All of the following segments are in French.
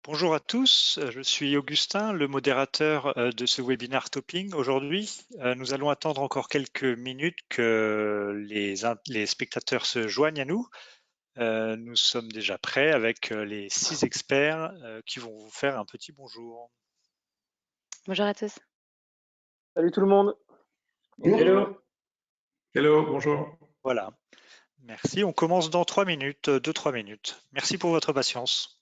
Bonjour à tous, je suis Augustin, le modérateur de ce webinaire Topping. Aujourd'hui, nous allons attendre encore quelques minutes que les spectateurs se joignent à nous. Nous sommes déjà prêts avec les 6 experts qui vont vous faire un petit bonjour. Bonjour à tous. Salut tout le monde. Hello. Hello, bonjour. Voilà, merci. On commence dans 3 minutes, 2-3 minutes. Merci pour votre patience.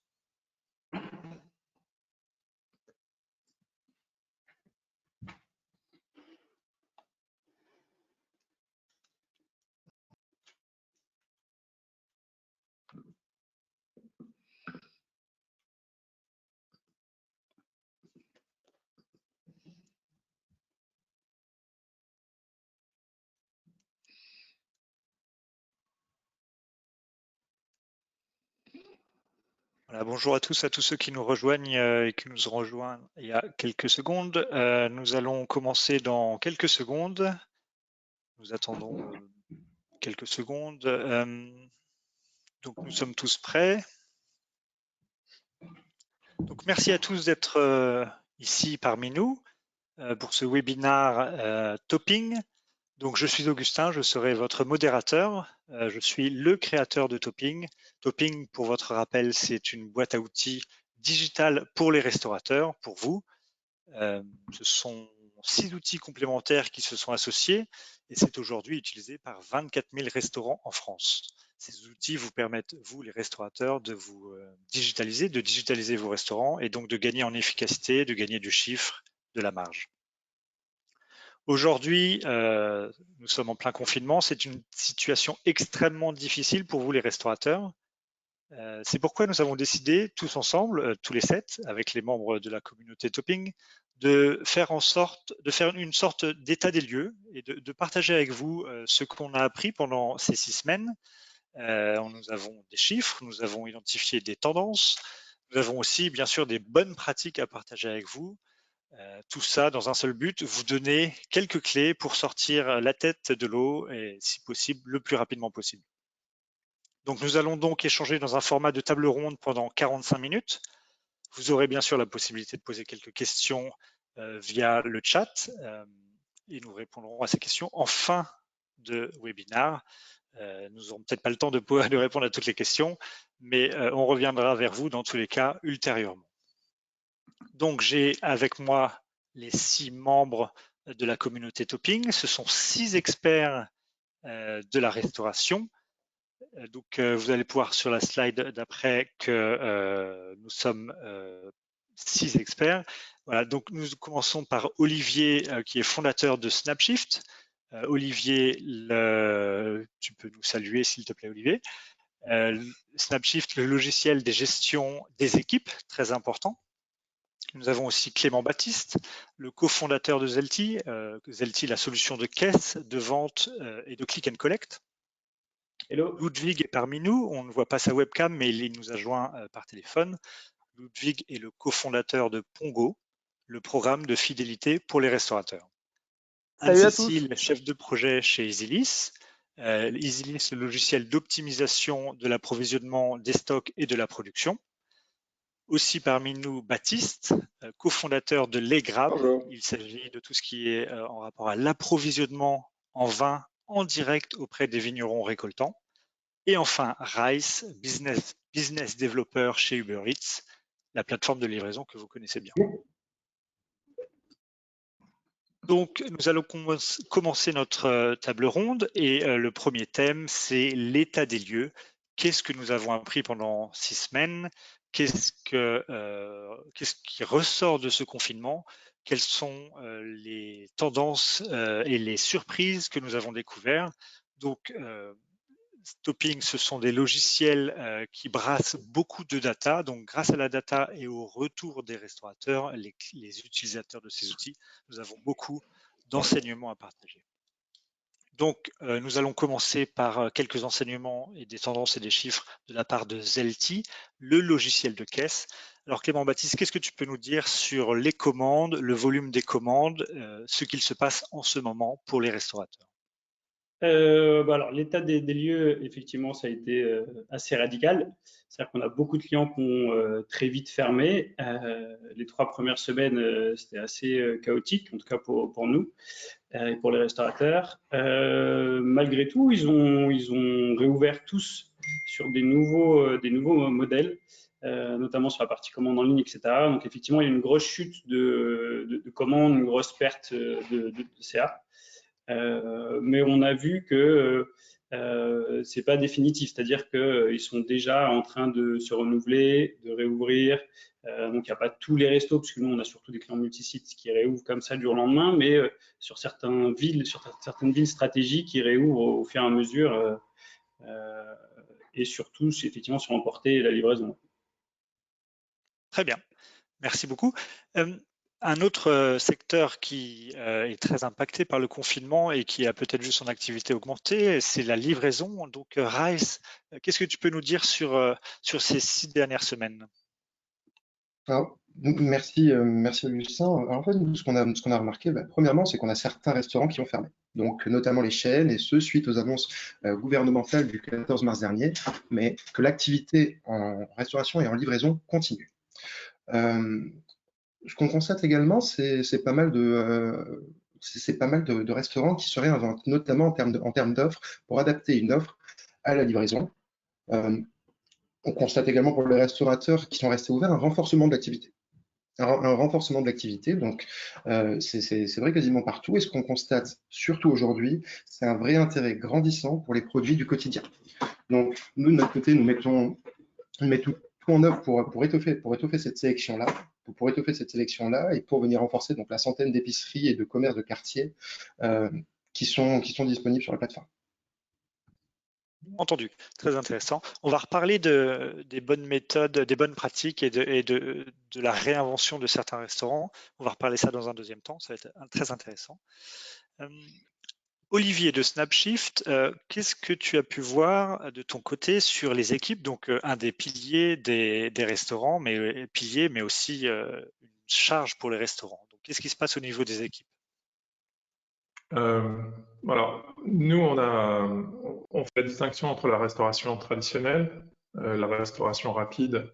Voilà, bonjour à tous ceux qui nous rejoignent et qui nous ont rejoints il y a quelques secondes. Nous allons commencer dans quelques secondes. Nous attendons quelques secondes. Donc nous sommes tous prêts. Donc merci à tous d'être ici parmi nous pour ce webinaire Topping. Donc je suis Augustin, je serai votre modérateur. Je suis le créateur de Topping. Topping, pour votre rappel, c'est une boîte à outils digitale pour les restaurateurs, pour vous. Ce sont 6 outils complémentaires qui se sont associés et c'est aujourd'hui utilisé par 24 000 restaurants en France. Ces outils vous permettent, vous les restaurateurs, de vous digitaliser, de digitaliser vos restaurants et donc de gagner en efficacité, de gagner du chiffre, de la marge. Aujourd'hui, nous sommes en plein confinement. C'est une situation extrêmement difficile pour vous les restaurateurs. C'est pourquoi nous avons décidé tous ensemble, tous les 7, avec les membres de la communauté Topping, de faire une sorte d'état des lieux et de partager avec vous ce qu'on a appris pendant ces 6 semaines. Nous avons des chiffres, nous avons identifié des tendances, nous avons aussi bien sûr des bonnes pratiques à partager avec vous. Tout ça dans un seul but, vous donner quelques clés pour sortir la tête de l'eau et si possible le plus rapidement possible. Donc nous allons donc échanger dans un format de table ronde pendant 45 minutes. Vous aurez bien sûr la possibilité de poser quelques questions via le chat et nous répondrons à ces questions en fin de webinaire. Nous n'aurons peut-être pas le temps de répondre à toutes les questions, mais on reviendra vers vous dans tous les cas ultérieurement. Donc j'ai avec moi les 6 membres de la communauté Topping. Ce sont 6 experts de la restauration. Donc vous allez voir sur la slide d'après que nous sommes 6 experts. Voilà, donc nous commençons par Olivier qui est fondateur de Snapshift. Olivier, tu peux nous saluer s'il te plaît Olivier. Snapshift, le logiciel des gestions des équipes, très important. Nous avons aussi Clément Baptiste, le cofondateur de Zelti. Zelti, la solution de caisse, de vente et de click and collect. Hello. Ludwig est parmi nous, on ne voit pas sa webcam, mais il nous a joint par téléphone. Ludwig est le cofondateur de Pongo, le programme de fidélité pour les restaurateurs. Salut à Anne-Cécile, chef de projet chez EasyList. EasyList, le logiciel d'optimisation de l'approvisionnement des stocks et de la production. Aussi parmi nous, Baptiste, cofondateur de Legrab. Il s'agit de tout ce qui est en rapport à l'approvisionnement en vin en direct auprès des vignerons récoltants. Et enfin, Rice, business developer chez Uber Eats, la plateforme de livraison que vous connaissez bien. Donc, nous allons commencer notre table ronde et le premier thème, c'est l'état des lieux. Qu'est-ce que nous avons appris pendant 6 semaines? Qu'est-ce qui ressort de ce confinement? Quelles sont les tendances et les surprises que nous avons découvertes? Donc, Topping, ce sont des logiciels qui brassent beaucoup de data. Donc, grâce à la data et au retour des restaurateurs, les utilisateurs de ces outils, nous avons beaucoup d'enseignements à partager. Donc, nous allons commencer par quelques enseignements et des tendances et des chiffres de la part de Zelti, le logiciel de caisse. Alors, Clément Baptiste, qu'est-ce que tu peux nous dire sur les commandes, le volume des commandes, ce qu'il se passe en ce moment pour les restaurateurs? Alors, l'état des lieux, effectivement, ça a été assez radical. C'est-à-dire qu'on a beaucoup de clients qui ont très vite fermé. Les 3 premières semaines, c'était assez chaotique, en tout cas pour nous et pour les restaurateurs. Malgré tout, ils ont réouvert tous sur des nouveaux modèles, notamment sur la partie commande en ligne, etc. Donc, effectivement, il y a une grosse chute de commandes, une grosse perte de CA. Mais on a vu que c'est pas définitif, c'est-à-dire qu'ils sont déjà en train de se renouveler, de réouvrir. Donc il n'y a pas tous les restos, parce que nous on a surtout des clients multisites qui réouvrent comme ça du jour au lendemain, mais sur certaines villes stratégiques, ils réouvrent au fur et à mesure, et surtout effectivement sur l'emporter et la livraison. Très bien, merci beaucoup. Un autre secteur qui est très impacté par le confinement et qui a peut-être vu son activité augmenter, c'est la livraison. Donc, Raïs, qu'est-ce que tu peux nous dire sur ces 6 dernières semaines? Alors, merci Augustin. Alors, en fait, nous, ce qu'on a remarqué, premièrement, c'est qu'on a certains restaurants qui ont fermé. Donc, notamment les chaînes, et ce, suite aux annonces gouvernementales du 14 mars dernier, mais que l'activité en restauration et en livraison continue. Ce qu'on constate également, c'est pas mal de restaurants qui se réinventent, notamment en termes d'offres, pour adapter une offre à la livraison. On constate également pour les restaurateurs qui sont restés ouverts un renforcement de l'activité. Un renforcement de l'activité, donc c'est vrai quasiment partout. Et ce qu'on constate surtout aujourd'hui, c'est un vrai intérêt grandissant pour les produits du quotidien. Donc nous, de notre côté, nous mettons tout en œuvre pour étoffer cette sélection-là, et pour venir renforcer donc la centaine d'épiceries et de commerces de quartier qui sont disponibles sur la plateforme. Entendu, très intéressant. On va reparler des bonnes méthodes, des bonnes pratiques et de la réinvention de certains restaurants. On va reparler ça dans un deuxième temps, ça va être très intéressant. Olivier de Snapshift, qu'est-ce que tu as pu voir de ton côté sur les équipes? Donc, un des piliers des restaurants, mais aussi une charge pour les restaurants. Donc, qu'est-ce qui se passe au niveau des équipes? Alors, nous, on fait la distinction entre la restauration traditionnelle, la restauration rapide,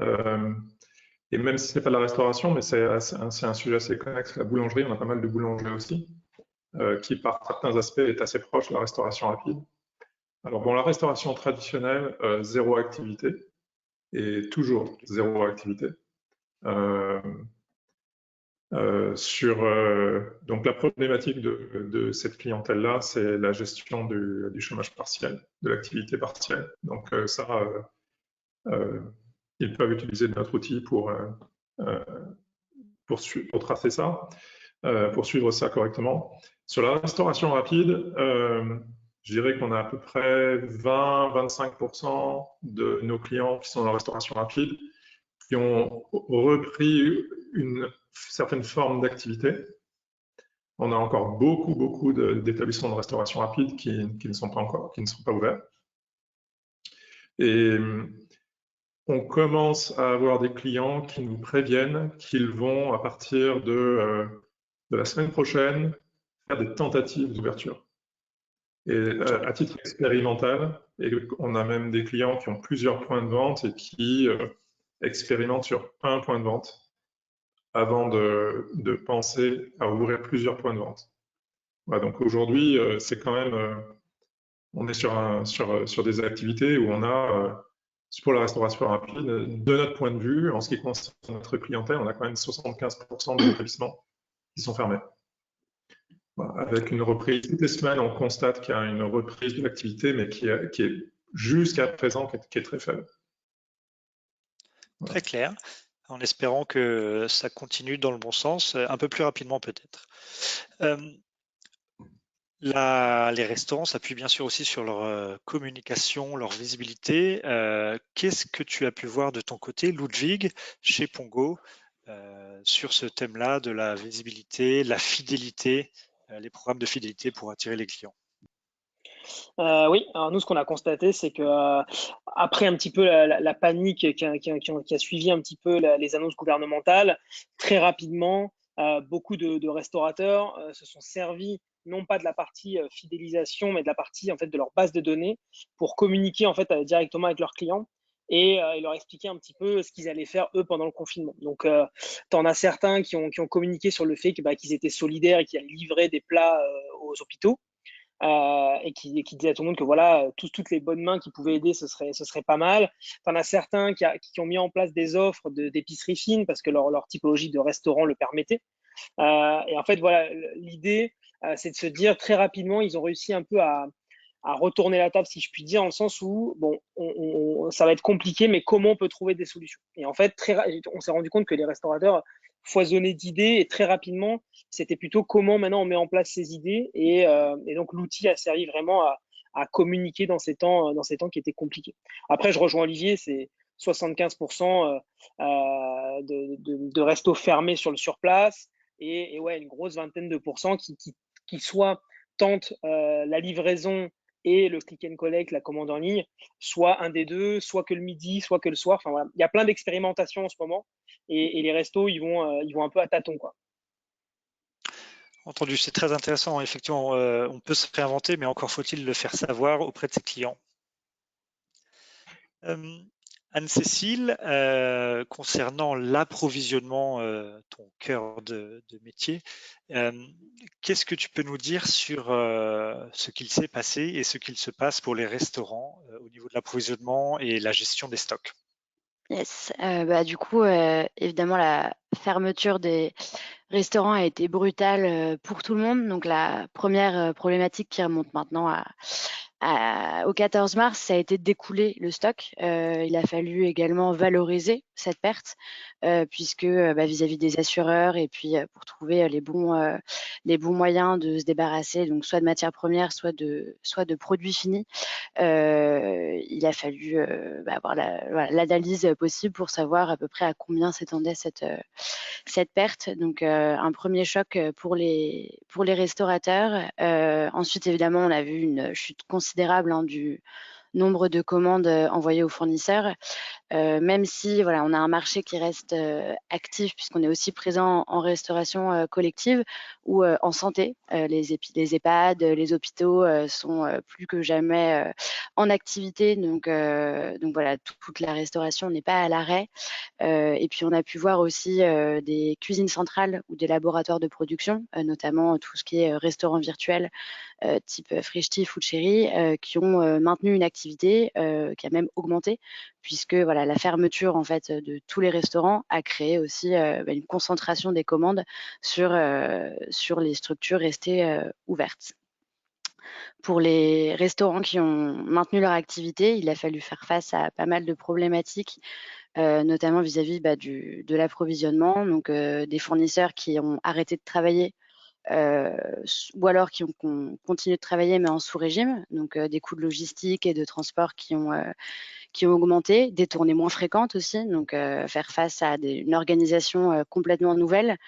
et même si ce n'est pas de la restauration, mais c'est un sujet assez connexe, la boulangerie, on a pas mal de boulangers aussi, qui par certains aspects est assez proche de la restauration rapide. Alors bon, la restauration traditionnelle, zéro activité, et toujours zéro activité. Donc la problématique de cette clientèle-là, c'est la gestion du chômage partiel, de l'activité partielle. Donc ils peuvent utiliser notre outil pour tracer ça, pour suivre ça correctement. Sur la restauration rapide, je dirais qu'on a à peu près 20-25% de nos clients qui sont dans la restauration rapide qui ont repris une certaine forme d'activité. On a encore beaucoup d'établissements de restauration rapide qui ne sont pas ouverts. Et on commence à avoir des clients qui nous préviennent qu'ils vont, à partir de la semaine prochaine, faire des tentatives d'ouverture. Et à titre expérimental, et on a même des clients qui ont plusieurs points de vente et qui expérimentent sur un point de vente avant de penser à ouvrir plusieurs points de vente. Voilà, donc aujourd'hui, c'est quand même, on est sur des activités où on a, pour la restauration rapide, de notre point de vue, en ce qui concerne notre clientèle, on a quand même 75% des établissements qui sont fermés. Voilà, avec une reprise, toutes les semaines, on constate qu'il y a une reprise de l'activité, mais qui est jusqu'à présent qui est très faible. Voilà. Très clair, en espérant que ça continue dans le bon sens, un peu plus rapidement peut-être. Les restaurants s'appuient bien sûr aussi sur leur communication, leur visibilité. Qu'est-ce que tu as pu voir de ton côté, Ludwig, chez Pongo, sur ce thème-là de la visibilité, la fidélité, les programmes de fidélité pour attirer les clients? Oui, alors nous, ce qu'on a constaté, c'est que après un petit peu la panique qui a suivi un petit peu les annonces gouvernementales, très rapidement, beaucoup de restaurateurs se sont servis non pas de la partie fidélisation, mais de la partie en fait de leur base de données pour communiquer en fait directement avec leurs clients et leur expliquer un petit peu ce qu'ils allaient faire eux pendant le confinement. Donc, tu en as certains qui ont communiqué sur le fait que, qu'ils étaient solidaires et qu'ils allaient livrer des plats aux hôpitaux. Et qui disait à tout le monde que voilà, toutes les bonnes mains qui pouvaient aider, ce serait pas mal. T'en as certains qui ont mis en place des offres d'épicerie fine parce que leur typologie de restaurant le permettait. Et en fait, voilà, l'idée, c'est de se dire très rapidement, ils ont réussi un peu à retourner la table, si je puis dire, dans le sens où, bon, ça va être compliqué, mais comment on peut trouver des solutions? Et en fait, on s'est rendu compte que les restaurateurs foisonnaient d'idées et très rapidement, c'était plutôt comment maintenant on met en place ces idées. Et donc, l'outil a servi vraiment à communiquer dans ces temps qui étaient compliqués. Après, je rejoins Olivier, c'est 75% de restos fermés sur place et ouais, une grosse vingtaine de pourcents qui soit tentent la livraison et le click and collect, la commande en ligne, soit un des deux, soit que le midi, soit que le soir. Enfin voilà, il y a plein d'expérimentations en ce moment et les restos, ils vont un peu à tâtons, quoi. Entendu, c'est très intéressant. Effectivement, on peut se réinventer, mais encore faut-il le faire savoir auprès de ses clients. Anne-Cécile, concernant l'approvisionnement, ton cœur de métier, qu'est-ce que tu peux nous dire sur ce qu'il s'est passé et ce qu'il se passe pour les restaurants au niveau de l'approvisionnement et la gestion des stocks? Yes. Du coup, évidemment, la fermeture des restaurants a été brutale pour tout le monde. Donc, la première problématique qui remonte maintenant au 14 mars, ça a été de découler le stock. Il a fallu également valoriser cette perte, puisque vis-à-vis des assureurs et puis pour trouver les bons moyens de se débarrasser, donc soit de matières premières, soit de produits finis, il a fallu avoir l'analyse possible pour savoir à peu près à combien s'étendait cette perte. Donc un premier choc pour les restaurateurs. Ensuite, évidemment, on a vu une chute considérable du nombre de commandes envoyées aux fournisseurs. Même si voilà, on a un marché qui reste actif puisqu'on est aussi présent en restauration collective ou en santé. Les EHPAD, les hôpitaux sont plus que jamais en activité. Donc voilà, toute la restauration n'est pas à l'arrêt. Et puis on a pu voir aussi des cuisines centrales ou des laboratoires de production, notamment tout ce qui est restaurant virtuel type Frishti, Food Cherry, qui ont maintenu une activité qui a même augmenté, puisque voilà, la fermeture en fait de tous les restaurants a créé aussi une concentration des commandes sur les structures restées ouvertes. Pour les restaurants qui ont maintenu leur activité, il a fallu faire face à pas mal de problématiques, notamment vis-à-vis de l'approvisionnement, donc des fournisseurs qui ont arrêté de travailler ou alors qui ont continué de travailler mais en sous-régime, donc des coûts de logistique et de transport qui ont augmenté, des tournées moins fréquentes aussi, donc faire face à une organisation complètement nouvelle,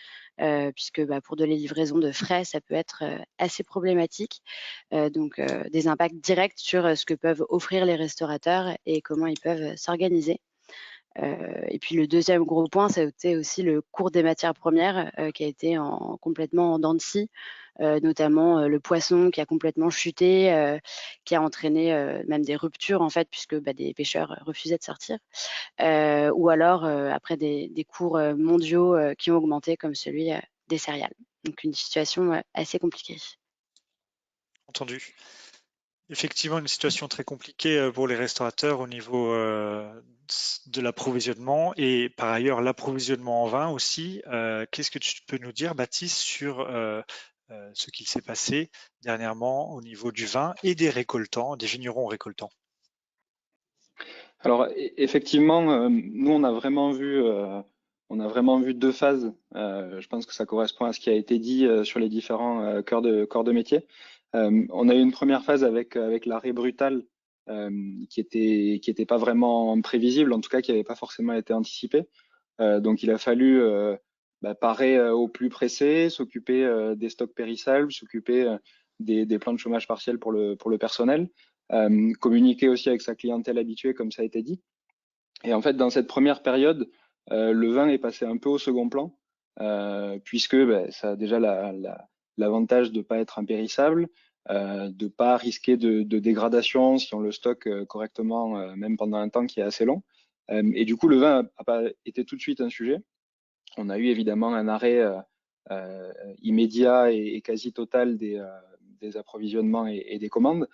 puisque pour de les livraisons de frais, ça peut être assez problématique. Donc des impacts directs sur ce que peuvent offrir les restaurateurs et comment ils peuvent s'organiser. Et puis le deuxième gros point, ça a été aussi le cours des matières premières qui a été complètement en dents de scie, notamment le poisson qui a complètement chuté, qui a entraîné même des ruptures en fait, puisque des pêcheurs refusaient de sortir, ou alors après des cours mondiaux qui ont augmenté comme celui des céréales. Donc une situation assez compliquée. Entendu. Effectivement, une situation très compliquée pour les restaurateurs au niveau de l'approvisionnement et par ailleurs l'approvisionnement en vin aussi. Qu'est-ce que tu peux nous dire, Baptiste, sur ce qu'il s'est passé dernièrement au niveau du vin et des récoltants, des vignerons récoltants? Alors effectivement, nous on a vraiment vu deux phases. Je pense que ça correspond à ce qui a été dit sur les différents corps de métier. On a eu une première phase avec l'arrêt brutal qui était pas vraiment prévisible, en tout cas qui n'avait pas forcément été anticipé. Donc il a fallu parer au plus pressé, s'occuper des stocks périssables, s'occuper des plans de chômage partiel pour le personnel, communiquer aussi avec sa clientèle habituée, comme ça a été dit. Et en fait, dans cette première période, le vin est passé un peu au second plan, puisque ça déjà l'avantage de ne pas être impérissable, de ne pas risquer de dégradation si on le stocke correctement, même pendant un temps qui est assez long. Et du coup, le vin n'a pas été tout de suite un sujet. On a eu évidemment un arrêt immédiat et quasi total des approvisionnements et des commandes.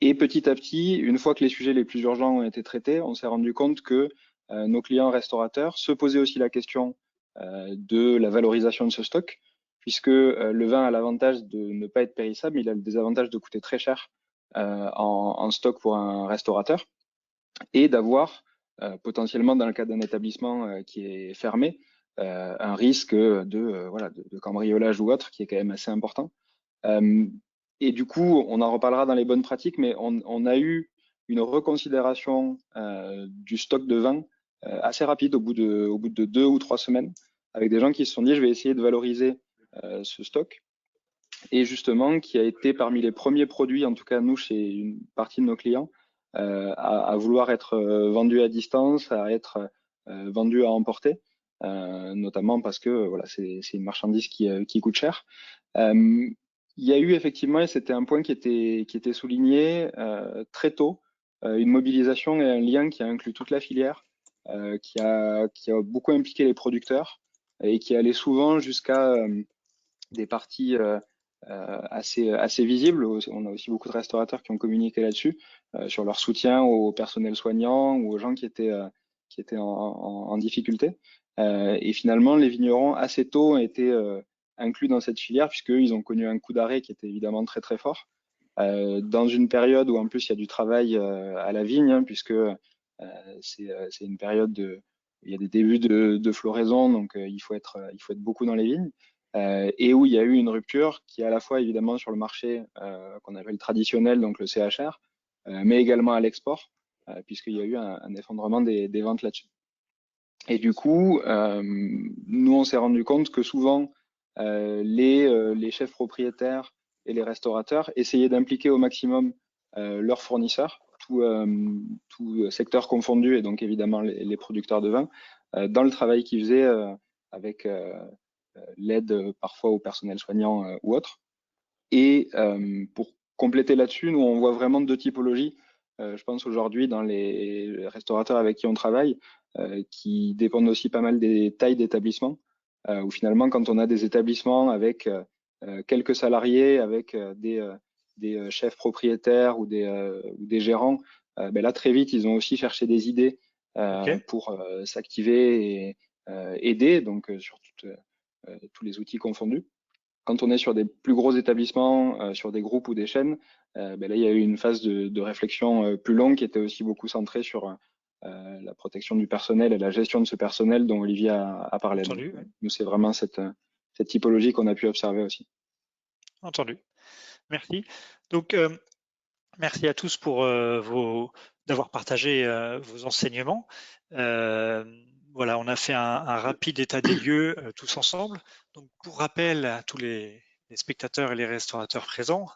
Et petit à petit, une fois que les sujets les plus urgents ont été traités, on s'est rendu compte que nos clients restaurateurs se posaient aussi la question de la valorisation de ce stock, puisque le vin a l'avantage de ne pas être périssable, mais il a le désavantage de coûter très cher en stock pour un restaurateur, et d'avoir potentiellement, dans le cas d'un établissement qui est fermé, un risque de cambriolage ou autre qui est quand même assez important. Et du coup, on en reparlera dans les bonnes pratiques, mais on a eu une reconsidération du stock de vin assez rapide au bout de 2 ou 3 semaines, avec des gens qui se sont dit, je vais essayer de valoriser ce stock. Et justement, qui a été parmi les premiers produits, en tout cas nous, chez une partie de nos clients, à vouloir être vendu à distance, à être vendu à emporter, notamment parce que voilà, c'est une marchandise qui coûte cher. Il y a eu effectivement, et c'était un point qui était souligné très tôt, une mobilisation et un lien qui a inclus toute la filière, qui a beaucoup impliqué les producteurs et qui allait souvent jusqu'à des parties assez visibles. On a aussi beaucoup de restaurateurs qui ont communiqué là-dessus, sur leur soutien au personnel soignant ou aux gens qui étaient en difficulté. Et finalement, les vignerons assez tôt ont été inclus dans cette filière, puisqu'ils ont connu un coup d'arrêt qui était évidemment très très fort, dans une période où en plus il y a du travail à la vigne, hein, puisque c'est une période il y a des débuts de floraison, donc il faut être beaucoup dans les vignes, et où il y a eu une rupture qui est à la fois évidemment sur le marché qu'on appelle traditionnel, donc le CHR, mais également à l'export, puisqu'il y a eu un effondrement des ventes là-dessus. Et du coup, nous, on s'est rendu compte que souvent, les chefs propriétaires et les restaurateurs essayaient d'impliquer au maximum leurs fournisseurs, tout secteur confondu, et donc évidemment les producteurs de vin, dans le travail qu'ils faisaient avec l'aide parfois au personnel soignant ou autre. Et pour compléter là-dessus, nous, on voit vraiment 2 typologies. Je pense aujourd'hui dans les restaurateurs avec qui on travaille, qui dépendent aussi pas mal des tailles d'établissements, où finalement, quand on a des établissements avec quelques salariés, avec des chefs propriétaires ou des gérants, ben là, très vite, ils ont aussi cherché des idées pour s'activer et aider, donc sur tous les outils confondus. Quand on est sur des plus gros établissements, sur des groupes ou des chaînes, ben là, il y a eu une phase de réflexion plus longue qui était aussi beaucoup centrée sur la protection du personnel et la gestion de ce personnel dont Olivier a parlé. Entendu. Donc, nous, c'est vraiment cette typologie qu'on a pu observer aussi. Entendu. Merci. Donc, merci à tous pour d'avoir partagé vos enseignements. Voilà, on a fait un rapide état des lieux tous ensemble. Donc, pour rappel à tous les spectateurs et les restaurateurs présents,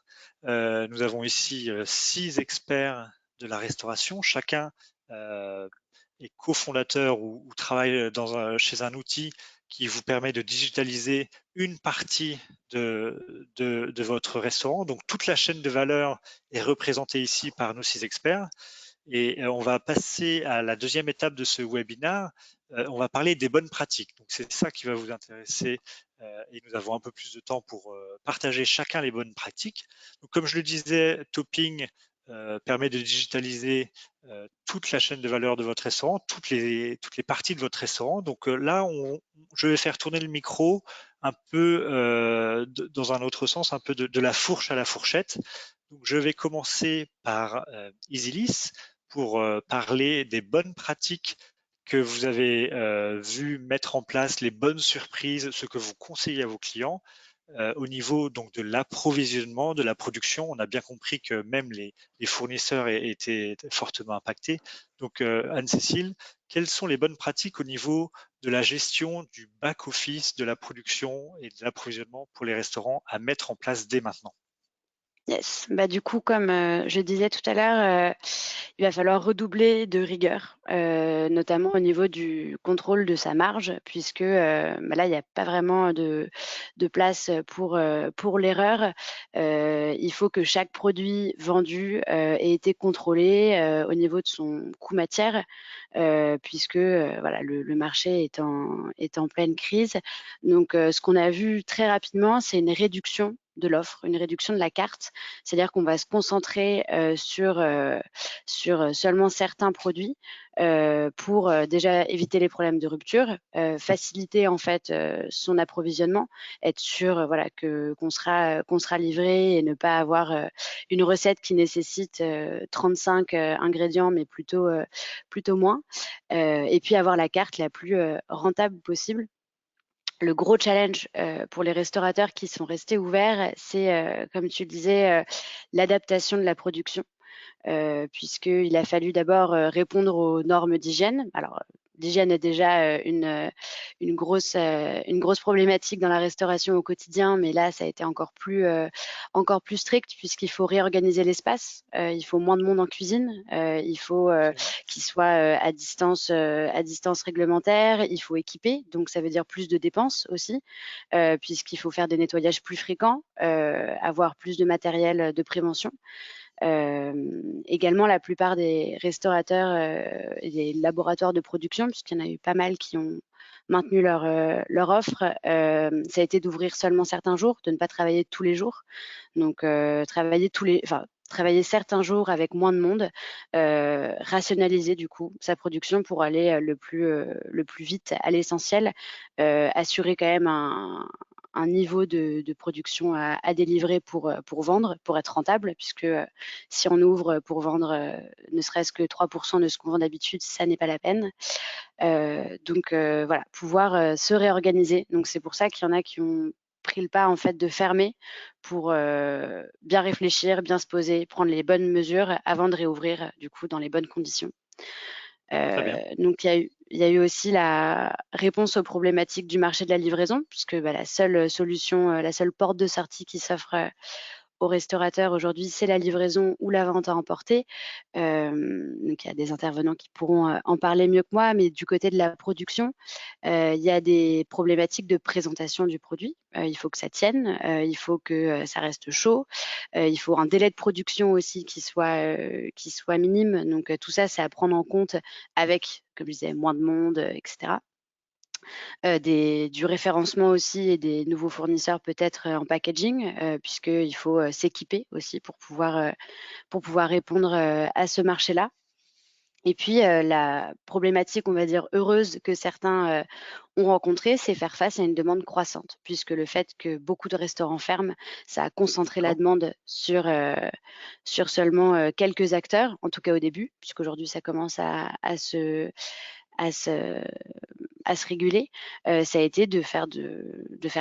nous avons ici 6 experts de la restauration. Chacun est cofondateur ou travaille chez un outil qui vous permet de digitaliser une partie de votre restaurant. Donc, toute la chaîne de valeur est représentée ici par nos 6 experts. Et on va passer à la deuxième étape de ce webinaire. On va parler des bonnes pratiques. Donc, c'est ça qui va vous intéresser et nous avons un peu plus de temps pour partager chacun les bonnes pratiques. Donc, comme je le disais, Topping permet de digitaliser toute la chaîne de valeur de votre restaurant, toutes les parties de votre restaurant. Donc là, je vais faire tourner le micro un peu dans un autre sens, un peu de la fourche à la fourchette. Donc, je vais commencer par EasyList pour parler des bonnes pratiques que vous avez vu mettre en place, les bonnes surprises, ce que vous conseillez à vos clients. Au niveau donc de l'approvisionnement, de la production, on a bien compris que même les fournisseurs étaient fortement impactés. Donc Anne-Cécile, quelles sont les bonnes pratiques au niveau de la gestion du back-office, de la production et de l'approvisionnement pour les restaurants à mettre en place dès maintenant? Yes. Bah, du coup, comme je disais tout à l'heure, il va falloir redoubler de rigueur, notamment au niveau du contrôle de sa marge, puisque bah là, il n'y a pas vraiment de place pour l'erreur. Il faut que chaque produit vendu ait été contrôlé au niveau de son coût matière, puisque voilà, le marché est en pleine crise. Donc, ce qu'on a vu très rapidement, c'est une réduction de l'offre, une réduction de la carte. C'est-à-dire qu'on va se concentrer sur seulement certains produits pour déjà éviter les problèmes de rupture, faciliter en fait son approvisionnement, être sûr voilà qu'on sera livré et ne pas avoir une recette qui nécessite 35 ingrédients mais plutôt moins, et puis avoir la carte la plus rentable possible. Le gros challenge pour les restaurateurs qui sont restés ouverts, c'est, comme tu le disais, l'adaptation de la production, puisqu'il a fallu d'abord répondre aux normes d'hygiène. Alors, l'hygiène est déjà une grosse problématique dans la restauration au quotidien, mais là, ça a été encore plus strict puisqu'il faut réorganiser l'espace. Il faut moins de monde en cuisine. Il faut qu'il soit à distance réglementaire. Il faut équiper, donc ça veut dire plus de dépenses aussi, puisqu'il faut faire des nettoyages plus fréquents, avoir plus de matériel de prévention. Également, la plupart des restaurateurs et des laboratoires de production, puisqu'il y en a eu pas mal qui ont maintenu leur offre, ça a été d'ouvrir seulement certains jours, de ne pas travailler tous les jours. Donc, travailler certains jours avec moins de monde, rationaliser du coup sa production pour aller le plus vite à l'essentiel, assurer quand même un niveau de production à délivrer pour vendre, pour être rentable, puisque si on ouvre pour vendre ne serait-ce que 3% de ce qu'on vend d'habitude, ça n'est pas la peine. Donc voilà, pouvoir se réorganiser. Donc c'est pour ça qu'il y en a qui ont pris le pas en fait de fermer pour bien réfléchir, bien se poser, prendre les bonnes mesures avant de réouvrir du coup dans les bonnes conditions. Donc il y a eu aussi la réponse aux problématiques du marché de la livraison, puisque la seule solution, la seule porte de sortie qui s'offre aux restaurateurs aujourd'hui, c'est la livraison ou la vente à emporter. Donc il y a des intervenants qui pourront en parler mieux que moi, mais du côté de la production, il y a des problématiques de présentation du produit. Il faut que ça tienne, il faut que ça reste chaud, il faut un délai de production aussi qui soit minime. Donc tout ça, c'est à prendre en compte avec, comme je disais, moins de monde, etc. Du référencement aussi et des nouveaux fournisseurs peut-être en packaging, puisqu'il faut s'équiper aussi pour pouvoir répondre à ce marché-là. Et puis la problématique, on va dire, heureuse que certains ont rencontrée, c'est faire face à une demande croissante, puisque le fait que beaucoup de restaurants ferment, ça a concentré la demande sur seulement quelques acteurs, en tout cas au début, puisqu'aujourd'hui ça commence à se réguler. Ça a été de faire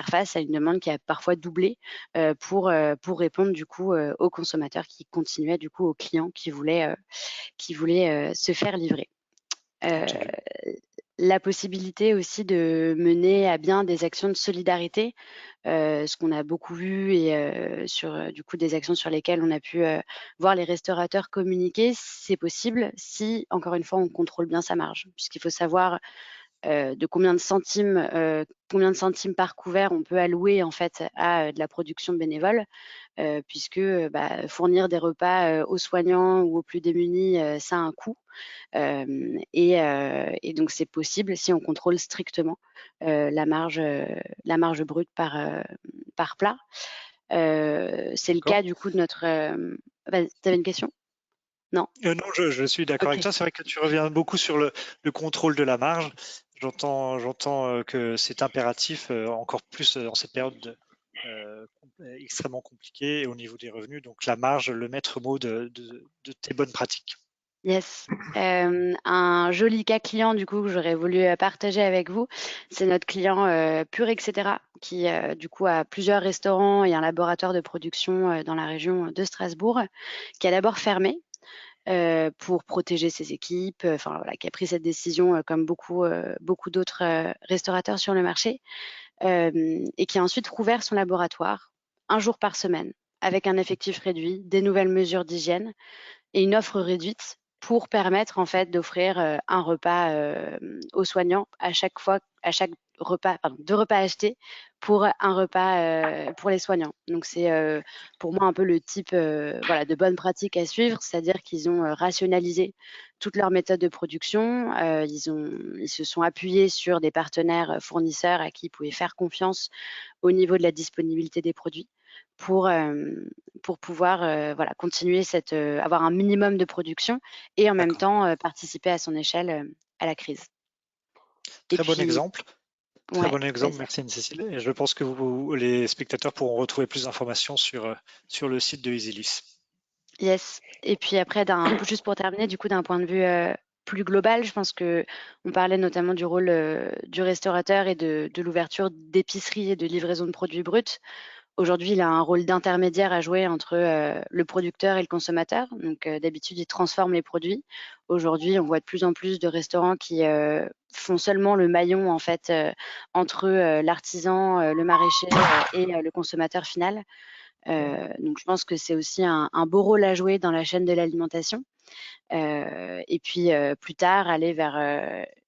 face à une demande qui a parfois doublé pour répondre du coup aux consommateurs qui continuaient, du coup aux clients qui voulaient se faire livrer. La possibilité aussi de mener à bien des actions de solidarité, ce qu'on a beaucoup vu et sur du coup des actions sur lesquelles on a pu voir les restaurateurs communiquer, c'est possible si, encore une fois, on contrôle bien sa marge, puisqu'il faut savoir de combien de centimes par couvert on peut allouer en fait à de la production bénévole, puisque fournir des repas aux soignants ou aux plus démunis, ça a un coût. Et donc c'est possible si on contrôle strictement la marge brute par plat. C'est le cas du coup de notre. Tu avais une question? Non. Non, je suis d'accord avec toi. C'est vrai que tu reviens beaucoup sur le contrôle de la marge. J'entends que c'est impératif, encore plus dans cette période extrêmement compliquée et au niveau des revenus. Donc la marge, le maître mot de tes bonnes pratiques. Yes. Un joli cas client du coup que j'aurais voulu partager avec vous, c'est notre client Pur Etc. qui du coup a plusieurs restaurants et un laboratoire de production dans la région de Strasbourg, qui a d'abord fermé pour protéger ses équipes, qui a pris cette décision comme beaucoup d'autres restaurateurs sur le marché, et qui a ensuite rouvert son laboratoire un jour par semaine avec un effectif réduit, des nouvelles mesures d'hygiène et une offre réduite pour permettre en fait d'offrir un repas aux soignants à chaque repas, 2 repas achetés pour un repas pour les soignants. Donc c'est pour moi un peu le type de bonne pratique à suivre, c'est-à-dire qu'ils ont rationalisé toutes leurs méthodes de production, ils se sont appuyés sur des partenaires fournisseurs à qui ils pouvaient faire confiance au niveau de la disponibilité des produits pour pouvoir continuer avoir un minimum de production et en même temps participer à son échelle à la crise. Très bon exemple. Très Ouais, bon exemple, merci Anne-Cécile. Et je pense que les spectateurs pourront retrouver plus d'informations sur le site de EasyLis. Yes. Et puis après, juste pour terminer, du coup, d'un point de vue plus global, je pense que on parlait notamment du rôle du restaurateur et de l'ouverture d'épiceries et de livraison de produits bruts. Aujourd'hui, il a un rôle d'intermédiaire à jouer entre le producteur et le consommateur. Donc, d'habitude, il transforme les produits. Aujourd'hui, on voit de plus en plus de restaurants qui font seulement le maillon en fait entre l'artisan, le maraîcher et le consommateur final. Donc, je pense que c'est aussi un beau rôle à jouer dans la chaîne de l'alimentation. Et puis, plus tard, aller vers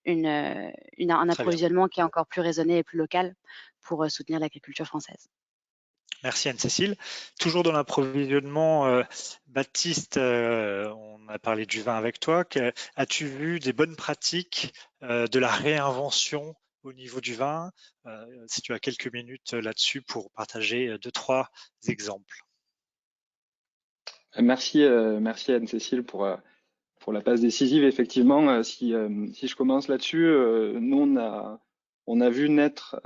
un approvisionnement qui est encore plus raisonné et plus local pour soutenir l'agriculture française. Merci Anne-Cécile. Toujours dans l'approvisionnement, Baptiste, on a parlé du vin avec toi. As-tu vu des bonnes pratiques de la réinvention au niveau du vin? Si tu as quelques minutes là-dessus pour partager 2-3 exemples. Merci Anne-Cécile pour la passe décisive. Effectivement, si je commence là-dessus, nous on a vu naître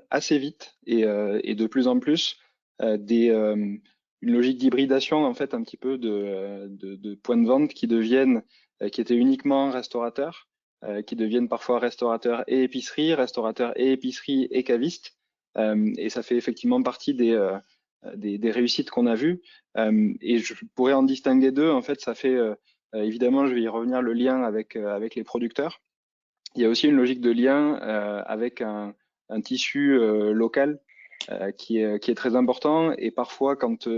assez vite et de plus en plus une logique d'hybridation en fait un petit peu de points de vente qui étaient uniquement restaurateurs, qui deviennent parfois restaurateurs et épiceries, restaurateurs et épiceries et cavistes. Et ça fait effectivement partie des réussites qu'on a vues. Et je pourrais en distinguer deux. En fait, ça fait évidemment, je vais y revenir, le lien avec les producteurs. Il y a aussi une logique de lien avec un tissu local qui est très important. Et parfois, quand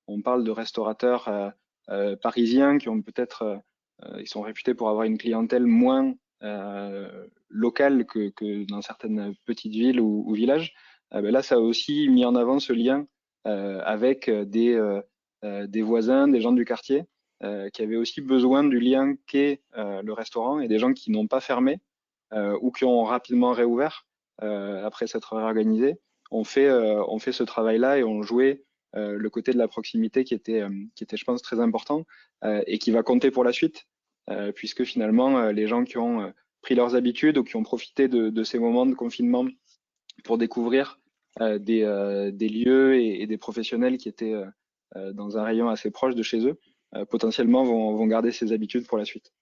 on parle de restaurateurs parisiens qui ont peut-être, ils sont réputés pour avoir une clientèle moins locale que dans certaines petites villes ou villages, ben là, ça a aussi mis en avant ce lien avec des voisins, des gens du quartier qui avaient aussi besoin du lien qu'est le restaurant et des gens qui n'ont pas fermé ou qui ont rapidement réouvert après s'être réorganisés. On fait ce travail-là et on jouait le côté de la proximité qui était, je pense, très important et qui va compter pour la suite, puisque finalement, les gens qui ont pris leurs habitudes ou qui ont profité de ces moments de confinement pour découvrir des lieux et des professionnels qui étaient dans un rayon assez proche de chez eux, potentiellement vont garder ces habitudes pour la suite.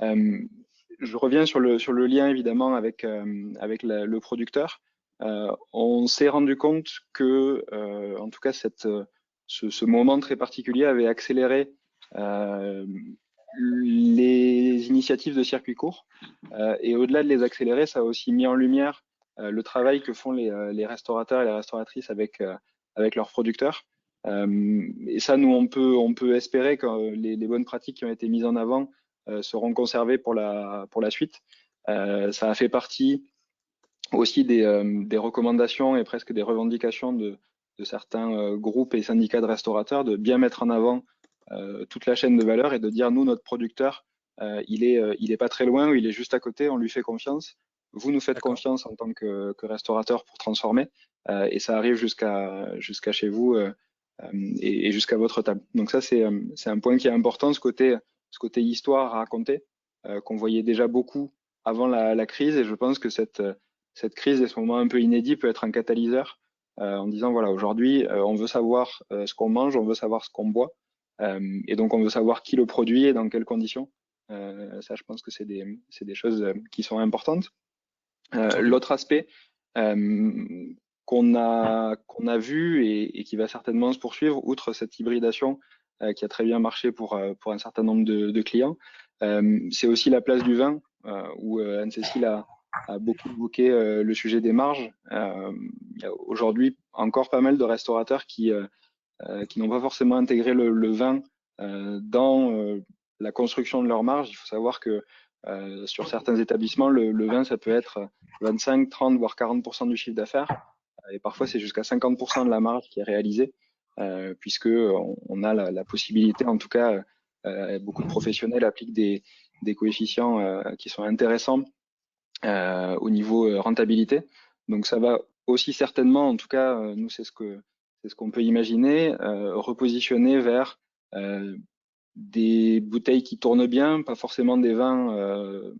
Je reviens sur le lien évidemment avec le producteur. On s'est rendu compte que, en tout cas, ce moment très particulier avait accéléré les initiatives de circuits courts. Et au-delà de les accélérer, ça a aussi mis en lumière le travail que font les restaurateurs et les restauratrices avec leurs producteurs. Et ça, nous, on peut espérer que les bonnes pratiques qui ont été mises en avant seront conservées pour la suite. Ça a fait partie aussi des recommandations et presque des revendications de certains groupes et syndicats de restaurateurs de bien mettre en avant toute la chaîne de valeur et de dire, nous, notre producteur, il est pas très loin ou il est juste à côté, on lui fait confiance. Vous nous faites confiance en tant que restaurateur pour transformer et ça arrive jusqu'à chez vous et jusqu'à votre table. Donc ça, c'est un point qui est important, ce côté histoire à raconter, qu'on voyait déjà beaucoup avant la crise. Et je pense que cette crise et ce moment un peu inédit peut être un catalyseur en disant, voilà, aujourd'hui, on veut savoir ce qu'on mange, on veut savoir ce qu'on boit. Et donc, on veut savoir qui le produit et dans quelles conditions. Ça, je pense que c'est des choses qui sont importantes. L'autre aspect qu'on a vu et qui va certainement se poursuivre, outre cette hybridation qui a très bien marché pour un certain nombre de clients, c'est aussi la place du vin, où Anne-Cécile a beaucoup évoqué le sujet des marges. Il y a aujourd'hui encore pas mal de restaurateurs qui qui n'ont pas forcément intégré le vin dans la construction de leur marge. Il faut savoir que sur certains établissements, le vin, ça peut être 25, 30, voire 40% du chiffre d'affaires. Et parfois, c'est jusqu'à 50% de la marge qui est réalisée, puisque on a la possibilité, en tout cas, beaucoup de professionnels appliquent des coefficients qui sont intéressants au niveau rentabilité. Donc ça va aussi certainement, en tout cas, nous c'est ce qu'on peut imaginer, repositionner vers des bouteilles qui tournent bien, pas forcément des vins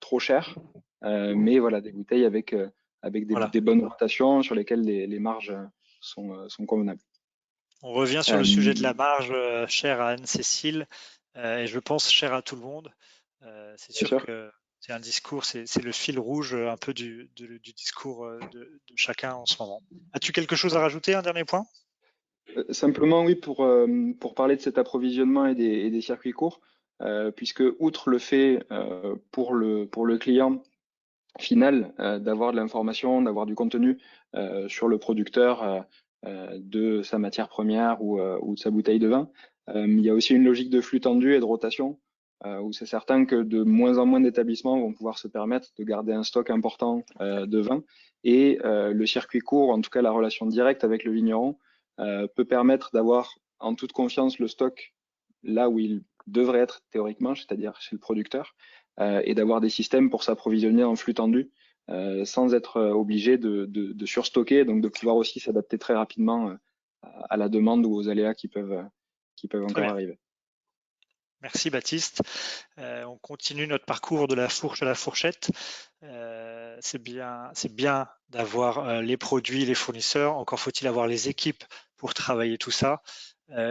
trop chers, mais voilà, des bouteilles avec des bonnes rotations sur lesquelles les marges sont convenables. On revient sur le sujet de la marge, chère à Anne-Cécile, et je pense chère à tout le monde. C'est sûr que c'est un discours, c'est le fil rouge un peu du discours de chacun en ce moment. As-tu quelque chose à rajouter, un dernier point? Simplement, oui, pour parler de cet approvisionnement et des circuits courts, puisque outre le fait pour le client final d'avoir de l'information, d'avoir du contenu sur le producteur de sa matière première ou de sa bouteille de vin, il y a aussi une logique de flux tendu et de rotation où c'est certain que de moins en moins d'établissements vont pouvoir se permettre de garder un stock important de vin, et le circuit court, en tout cas la relation directe avec le vigneron, peut permettre d'avoir en toute confiance le stock là où il devrait être théoriquement, c'est-à-dire chez le producteur, et d'avoir des systèmes pour s'approvisionner en flux tendu sans être obligé de surstocker, donc de pouvoir aussi s'adapter très rapidement à la demande ou aux aléas qui peuvent encore arriver. Merci Baptiste. On continue notre parcours de la fourche à la fourchette. C'est bien d'avoir les produits, les fournisseurs. Encore faut-il avoir les équipes pour travailler tout ça.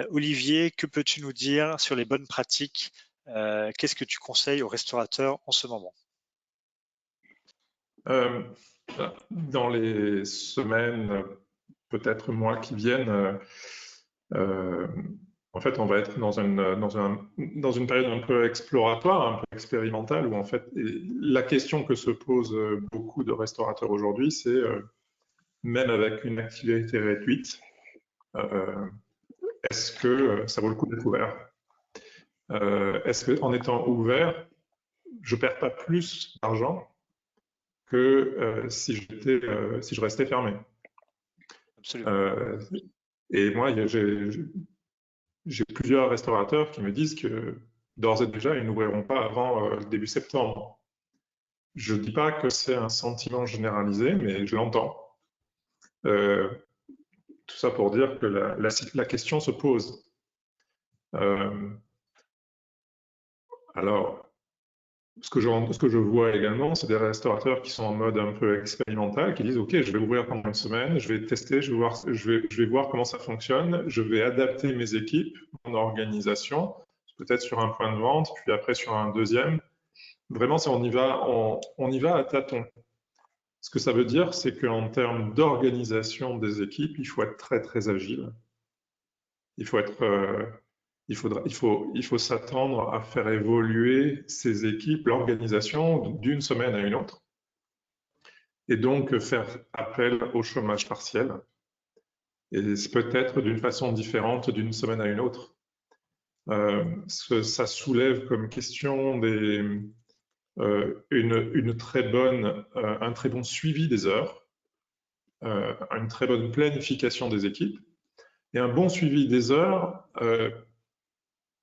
Olivier, que peux-tu nous dire sur les bonnes pratiques? Qu'est-ce que tu conseilles aux restaurateurs en ce moment? Dans les semaines, peut-être mois qui viennent, en fait, on va être dans une période un peu exploratoire, un peu expérimentale, où en fait, la question que se posent beaucoup de restaurateurs aujourd'hui, c'est même avec une activité réduite, est-ce que ça vaut le coup d'être ouvert? Est-ce qu'en étant ouvert, je perds pas plus d'argent que si je restais fermé? Absolument. Et moi, j'ai plusieurs restaurateurs qui me disent que d'ores et déjà, ils n'ouvriront pas avant début septembre. Je ne dis pas que c'est un sentiment généralisé, mais je l'entends. Tout ça pour dire que la question se pose. Alors, ce que je vois également, c'est des restaurateurs qui sont en mode un peu expérimental, qui disent OK, je vais ouvrir pendant une semaine, je vais tester, je vais voir comment ça fonctionne, je vais adapter mes équipes, mon organisation, peut-être sur un point de vente, puis après sur un deuxième. Vraiment, on y va à tâtons. Ce que ça veut dire, c'est qu'en termes d'organisation des équipes, il faut être très très agile. Il faut s'attendre à faire évoluer ces équipes, l'organisation d'une semaine à une autre, et donc faire appel au chômage partiel, et peut-être d'une façon différente d'une semaine à une autre. Ça soulève comme question un très bon suivi des heures, une très bonne planification des équipes, et un bon suivi des heures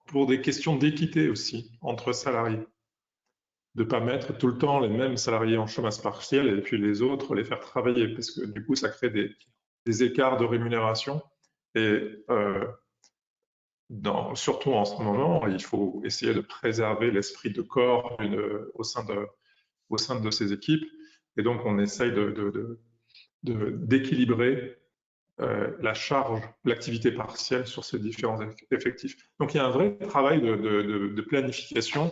pour des questions d'équité aussi entre salariés. De ne pas mettre tout le temps les mêmes salariés en chômage partiel et puis les autres les faire travailler, parce que du coup, ça crée des écarts de rémunération. Et surtout en ce moment, il faut essayer de préserver l'esprit de corps au sein de ces équipes. Et donc, on essaye d'équilibrer la charge, l'activité partielle sur ces différents effectifs. Donc, il y a un vrai travail de planification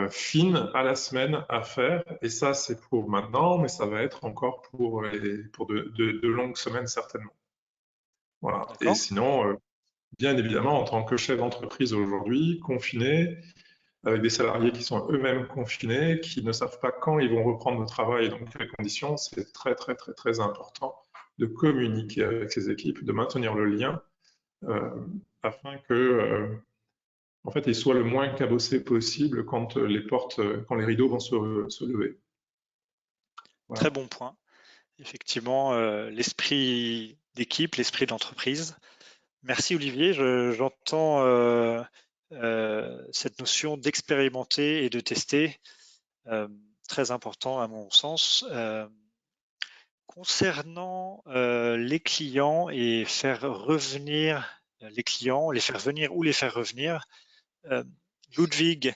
fine à la semaine à faire, et ça c'est pour maintenant, mais ça va être encore pour de longues semaines certainement. Voilà. Et sinon, bien évidemment, en tant que chef d'entreprise aujourd'hui, confiné, avec des salariés qui sont eux-mêmes confinés, qui ne savent pas quand ils vont reprendre le travail et dans quelles conditions, c'est très très très très important de communiquer avec ces équipes, de maintenir le lien afin que en fait, il soit le moins cabossé possible quand quand les rideaux vont se lever. Voilà. Très bon point. Effectivement, l'esprit d'équipe, l'esprit d'entreprise. Merci Olivier. J'entends cette notion d'expérimenter et de tester, très important à mon sens. Concernant les clients et faire revenir les clients, les faire venir ou les faire revenir, Ludwig,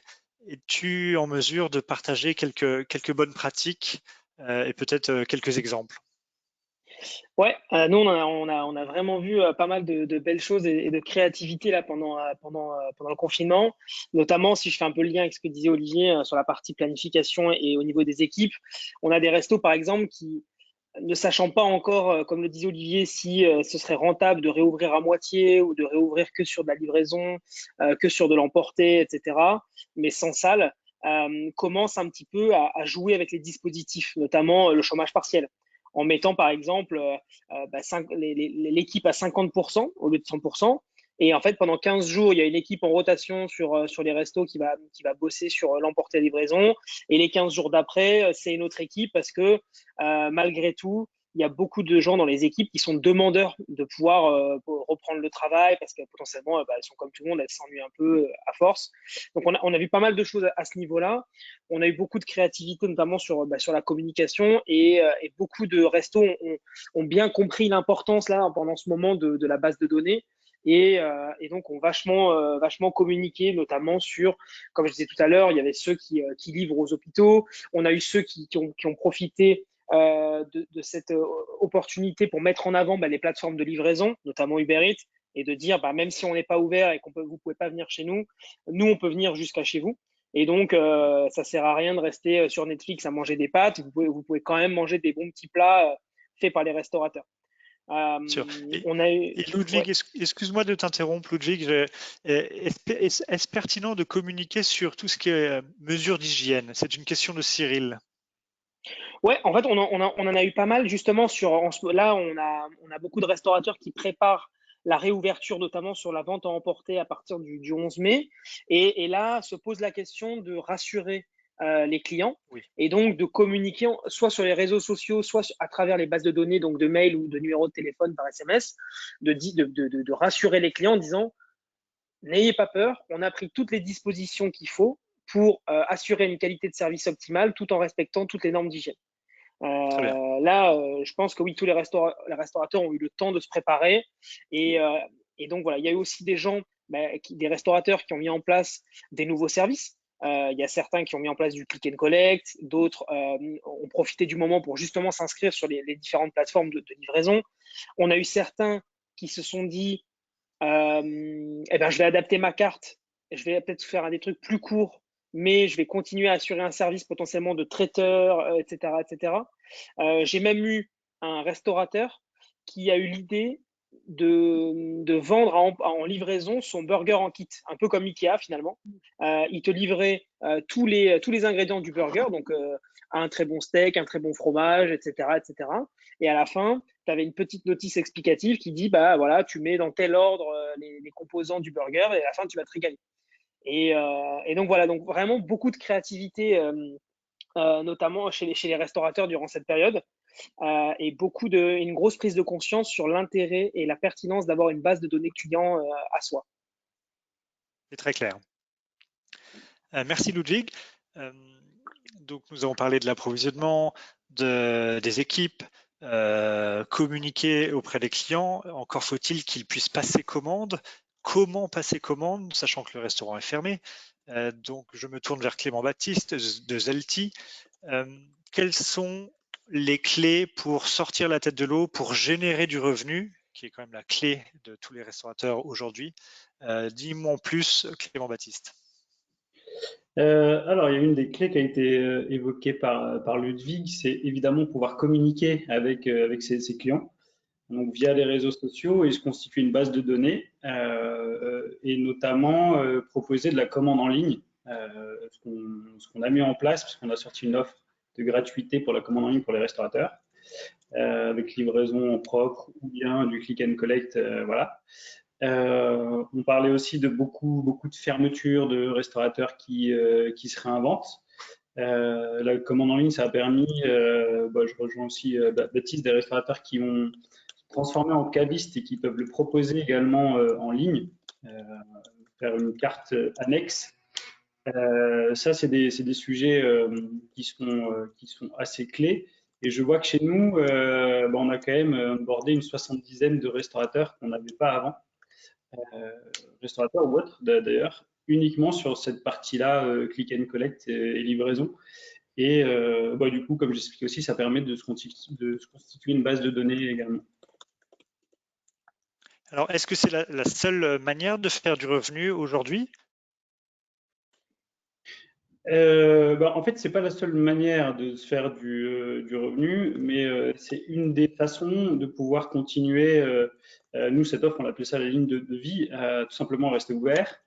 es-tu en mesure de partager quelques bonnes pratiques et peut-être quelques exemples? Ouais, nous on a vraiment vu pas mal de belles choses et de créativité là pendant le confinement. Notamment, si je fais un peu le lien avec ce que disait Olivier sur la partie planification et au niveau des équipes, on a des restos par exemple qui, ne sachant pas encore, comme le disait Olivier, si ce serait rentable de réouvrir à moitié ou de réouvrir que sur de la livraison, que sur de l'emporter, etc., mais sans salle, commence un petit peu à jouer avec les dispositifs, notamment le chômage partiel, en mettant par exemple l'équipe à 50% au lieu de 100%. Et en fait, pendant 15 jours, il y a une équipe en rotation sur les restos qui va bosser sur l'emporter livraison. Et les 15 jours d'après, c'est une autre équipe parce que malgré tout, il y a beaucoup de gens dans les équipes qui sont demandeurs de pouvoir reprendre le travail parce que potentiellement, elles sont comme tout le monde, elles s'ennuient un peu à force. Donc, on a vu pas mal de choses à ce niveau-là. On a eu beaucoup de créativité, notamment sur la communication et beaucoup de restos ont bien compris l'importance là pendant ce moment de la base de données. Et donc, ont vachement communiqué, notamment sur, comme je disais tout à l'heure, il y avait ceux qui livrent aux hôpitaux. On a eu ceux qui ont profité de cette opportunité pour mettre en avant les plateformes de livraison, notamment Uber Eats, et de dire même si on n'est pas ouvert et vous pouvez pas venir chez nous, nous on peut venir jusqu'à chez vous. Et donc ça sert à rien de rester sur Netflix à manger des pâtes. Vous pouvez quand même manger des bons petits plats faits par les restaurateurs. Sûr. On a eu, Et Ludwig, ouais. excuse-moi de t'interrompre, Ludwig. Est-ce pertinent de communiquer sur tout ce qui est mesures d'hygiène? C'est une question de Cyril. Ouais, en fait, on en a eu pas mal justement là, on a beaucoup de restaurateurs qui préparent la réouverture, notamment sur la vente à emporter à partir du 11 mai. Et là, se pose la question de rassurer les clients Oui. et donc de communiquer soit sur les réseaux sociaux, soit à travers les bases de données, donc de mail ou de numéro de téléphone par SMS, de rassurer les clients en disant n'ayez pas peur, on a pris toutes les dispositions qu'il faut pour assurer une qualité de service optimale tout en respectant toutes les normes d'hygiène. Là, je pense que oui, tous les restaurateurs ont eu le temps de se préparer. Et donc, voilà, il y a eu aussi des gens, des restaurateurs qui ont mis en place des nouveaux services. Il y a certains qui ont mis en place du click and collect, d'autres ont profité du moment pour justement s'inscrire sur les différentes plateformes de livraison. On a eu certains qui se sont dit, je vais adapter ma carte, je vais peut-être faire des trucs plus courts, mais je vais continuer à assurer un service potentiellement de traiteur, etc., etc. J'ai même eu un restaurateur qui a eu l'idée de vendre en livraison son burger en kit, un peu comme Ikea finalement. Il te livrait tous les ingrédients du burger, donc un très bon steak, un très bon fromage, etc., etc. Et à la fin, tu avais une petite notice explicative qui dit voilà, tu mets dans tel ordre les composants du burger et à la fin tu vas te régaler. Et donc voilà, donc vraiment beaucoup de créativité, notamment chez les restaurateurs durant cette période, et une grosse prise de conscience sur l'intérêt et la pertinence d'avoir une base de données client à soi. C'est très clair. Merci Ludwig. Donc nous avons parlé de l'approvisionnement, des équipes, communiquer auprès des clients. Encore faut-il qu'ils puissent passer commande. Comment passer commande, sachant que le restaurant est fermé? Donc je me tourne vers Clément Baptiste de Zelti. Quelles sont les clés pour sortir la tête de l'eau, pour générer du revenu, qui est quand même la clé de tous les restaurateurs aujourd'hui? Dis-moi en plus, Clément Baptiste. Alors, il y a une des clés qui a été évoquée par Ludwig, c'est évidemment pouvoir communiquer avec ses clients, donc via les réseaux sociaux et se constituer une base de données et notamment proposer de la commande en ligne, ce qu'on a mis en place parce qu'on a sorti une offre de gratuité pour la commande en ligne pour les restaurateurs avec livraison en propre ou bien du click and collect, voilà. On parlait aussi de beaucoup de fermetures de restaurateurs qui se réinventent. La commande en ligne, ça a permis, je rejoins aussi Baptiste, des restaurateurs qui ont transformé en cavistes et qui peuvent le proposer également en ligne, faire une carte annexe. Ça, c'est des sujets qui sont assez clés. Et je vois que chez nous, on a quand même abordé une 70aine de restaurateurs qu'on n'avait pas avant, restaurateurs ou autres d'ailleurs, uniquement sur cette partie-là, click and collect et livraison. Et du coup, comme j'expliquais aussi, ça permet de se constituer une base de données également. Alors, est-ce que c'est la seule manière de faire du revenu aujourd'hui? En fait, c'est pas la seule manière de se faire du revenu, mais c'est une des façons de pouvoir continuer. Nous, cette offre, on appelait ça la ligne de vie, tout simplement rester ouvert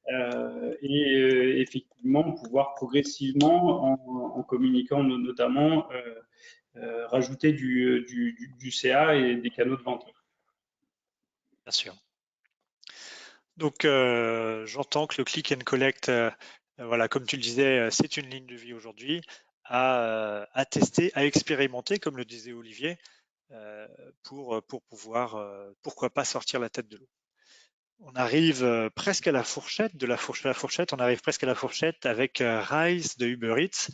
et effectivement pouvoir progressivement, en communiquant notamment, rajouter du CA et des canaux de vente. Bien sûr. Donc, j'entends que le click and collect, voilà, comme tu le disais, c'est une ligne de vie aujourd'hui à tester, à expérimenter, comme le disait Olivier, pour pouvoir, pourquoi pas, sortir la tête de l'eau. On arrive presque à la fourchette, de la fourchette, on arrive presque à la fourchette avec Rise de Uber Eats.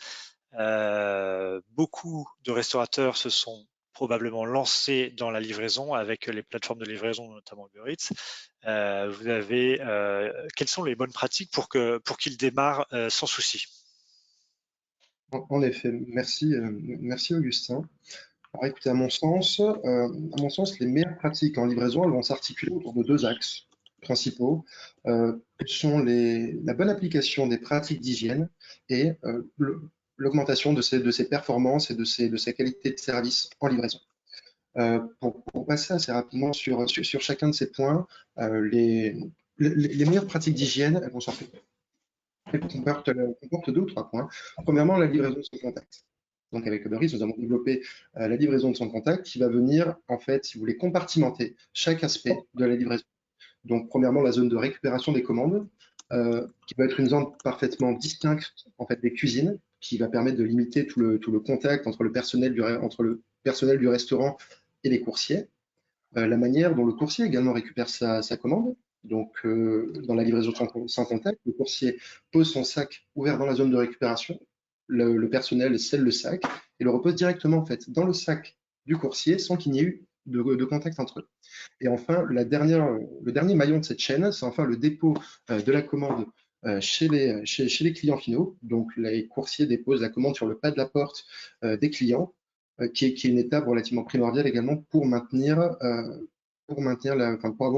Beaucoup de restaurateurs se sont probablement lancés dans la livraison avec les plateformes de livraison, notamment Uber Eats. Quelles sont les bonnes pratiques pour qu'ils démarrent sans souci? En effet, merci Augustin. Alors écoutez, à mon sens, les meilleures pratiques en livraison, elles vont s'articuler autour de deux axes principaux, qui sont la bonne application des pratiques d'hygiène et l'augmentation de ses performances et de sa qualité de service en livraison. Pour passer assez rapidement sur chacun de ces points, les meilleures pratiques d'hygiène, elles vont sortir. Elles comportent deux ou trois points. Premièrement, la livraison sans contact. Donc avec Uber Eats, nous avons développé la livraison sans contact qui va venir, en fait, si vous voulez, compartimenter chaque aspect de la livraison. Donc premièrement, la zone de récupération des commandes, qui va être une zone parfaitement distincte en fait, des cuisines, qui va permettre de limiter tout le contact entre le personnel du restaurant et les coursiers. La manière dont le coursier également récupère sa commande. Donc, dans la livraison sans contact, le coursier pose son sac ouvert dans la zone de récupération. Le personnel scelle le sac et le repose directement en fait dans le sac du coursier sans qu'il n'y ait eu de contact entre eux. Et enfin, le dernier maillon de cette chaîne, c'est enfin le dépôt de la commande chez les clients finaux. Donc, les coursiers déposent la commande sur le pas de la porte des clients, qui est une étape relativement primordiale également pour avoir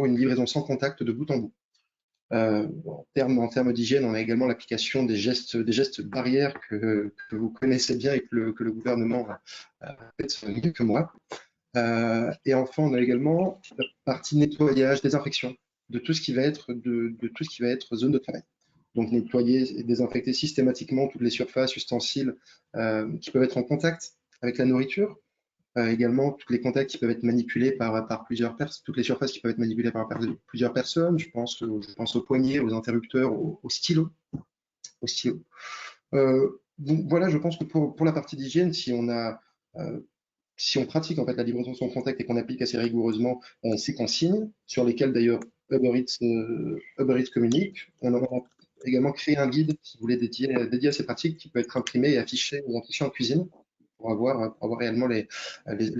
une livraison sans contact de bout en bout. En termes d'hygiène, on a également l'application des gestes barrières que vous connaissez bien et que le gouvernement a fait mieux que moi. Et enfin, on a également la partie nettoyage, désinfection de tout ce qui va être zone de travail. Donc nettoyer et désinfecter systématiquement toutes les surfaces, ustensiles qui peuvent être en contact avec la nourriture. Également, tous les contacts qui peuvent être manipulés par plusieurs personnes, toutes les surfaces qui peuvent être manipulées par plusieurs personnes. Je pense aux poignets, aux interrupteurs, aux stylos. Donc voilà, je pense que pour la partie d'hygiène, si on pratique en fait la livraison sans contact et qu'on applique assez rigoureusement ces consignes, sur lesquelles d'ailleurs Uber Eats communique, on a également créé un guide, si vous voulez, dédié à ces pratiques, qui peut être imprimé et affiché en cuisine pour avoir réellement les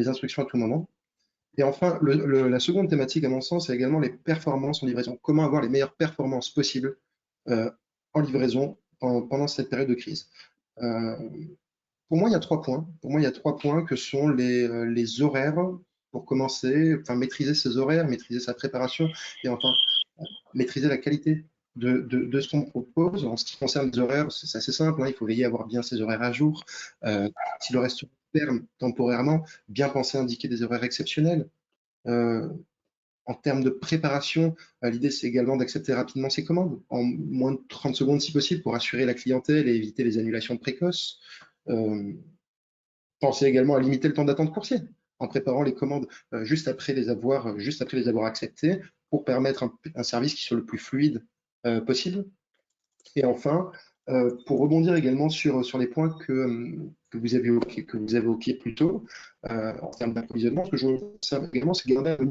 instructions à tout moment. Et enfin, la seconde thématique, à mon sens, c'est également les performances en livraison. Comment avoir les meilleures performances possibles en livraison pendant cette période de crise. Pour moi, il y a trois points. Pour moi, il y a trois points que sont les horaires, pour commencer, enfin maîtriser ses horaires, maîtriser sa préparation et enfin maîtriser la qualité de ce qu'on propose. En ce qui concerne les horaires, c'est assez simple, hein, il faut veiller à avoir bien ses horaires à jour. Si le restaurant ferme temporairement, bien penser à indiquer des horaires exceptionnels. En termes de préparation, l'idée c'est également d'accepter rapidement ses commandes, en moins de 30 secondes si possible, pour assurer la clientèle et éviter les annulations précoces. Pensez également à limiter le temps d'attente coursier, en préparant les commandes juste après les avoir acceptées, pour permettre un service qui soit le plus fluide possible. Et enfin, pour rebondir également sur les points que vous avez évoqués plus tôt, en termes d'approvisionnement, ce que je observe également, c'est garder un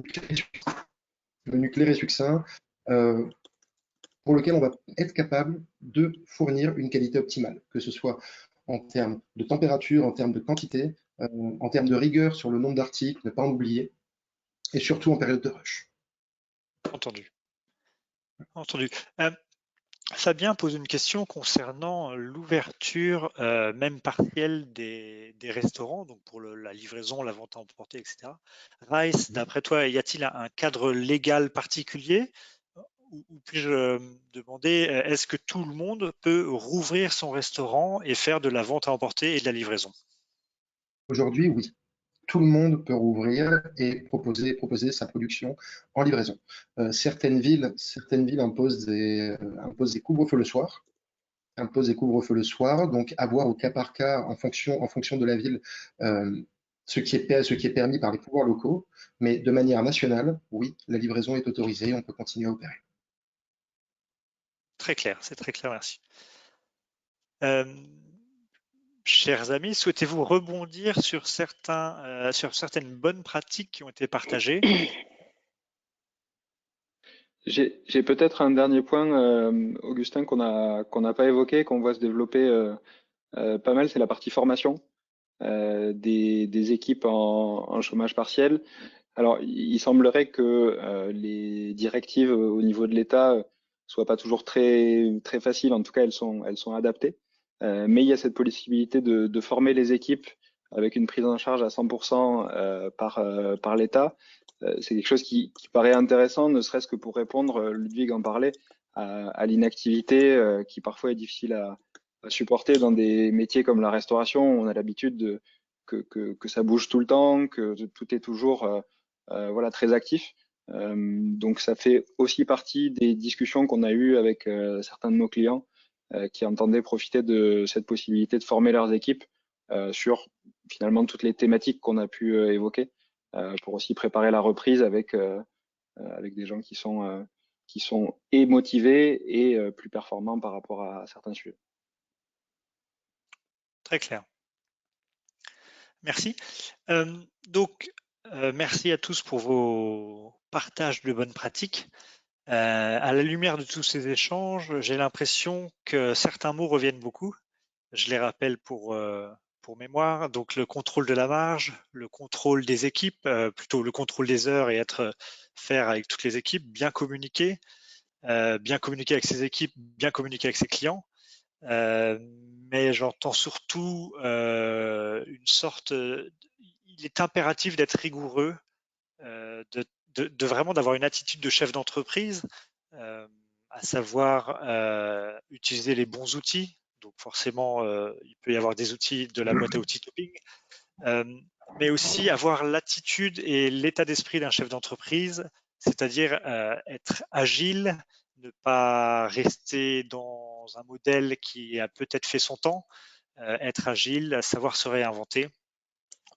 menu clair et succinct, pour lequel on va être capable de fournir une qualité optimale, que ce soit en termes de température, en termes de quantité, en termes de rigueur sur le nombre d'articles, ne pas en oublier, et surtout en période de rush. Entendu. Entendu. Fabien pose une question concernant l'ouverture, même partielle des restaurants, donc pour la livraison, la vente à emporter, etc. Rice, d'après toi, y a-t-il un cadre légal particulier ou puis-je demander, est-ce que tout le monde peut rouvrir son restaurant et faire de la vente à emporter et de la livraison? Aujourd'hui, oui. Tout le monde peut rouvrir et proposer sa production en livraison. Certaines villes imposent des couvre-feux le soir. Donc à voir au cas par cas en fonction de la ville, ce qui est permis par les pouvoirs locaux. Mais de manière nationale, oui, la livraison est autorisée, on peut continuer à opérer. Très clair, c'est très clair, merci. Chers amis, souhaitez-vous rebondir sur certaines bonnes pratiques qui ont été partagées? J'ai peut-être un dernier point, Augustin, qu'on n'a pas évoqué, qu'on voit se développer pas mal, c'est la partie formation des équipes en chômage partiel. Alors, il semblerait que les directives au niveau de l'État soient pas toujours très faciles. En tout cas, elles sont adaptées. Mais il y a cette possibilité de former les équipes avec une prise en charge à 100% par l'État. C'est quelque chose qui paraît intéressant, ne serait-ce que pour répondre, Ludwig en parlait, à l'inactivité qui parfois est difficile à supporter dans des métiers comme la restauration. On a l'habitude que ça bouge tout le temps, que tout est toujours voilà, très actif. Donc ça fait aussi partie des discussions qu'on a eues avec certains de nos clients qui entendaient profiter de cette possibilité de former leurs équipes sur finalement toutes les thématiques qu'on a pu évoquer pour aussi préparer la reprise avec des gens qui sont et motivés et plus performants par rapport à certains sujets. Très clair. Merci. Merci à tous pour vos partages de bonnes pratiques. À la lumière de tous ces échanges, j'ai l'impression que certains mots reviennent beaucoup. Je les rappelle pour mémoire. Donc, le contrôle de la marge, le contrôle des équipes, plutôt le contrôle des heures et faire avec toutes les équipes, bien communiquer avec ses équipes, bien communiquer avec ses clients. Mais j'entends surtout une sorte. Il est impératif d'être rigoureux, de vraiment d'avoir une attitude de chef d'entreprise, à savoir utiliser les bons outils. Donc forcément, il peut y avoir des outils de la boîte à outils Topping, mais aussi avoir l'attitude et l'état d'esprit d'un chef d'entreprise, c'est-à-dire être agile, ne pas rester dans un modèle qui a peut-être fait son temps, être agile, savoir se réinventer.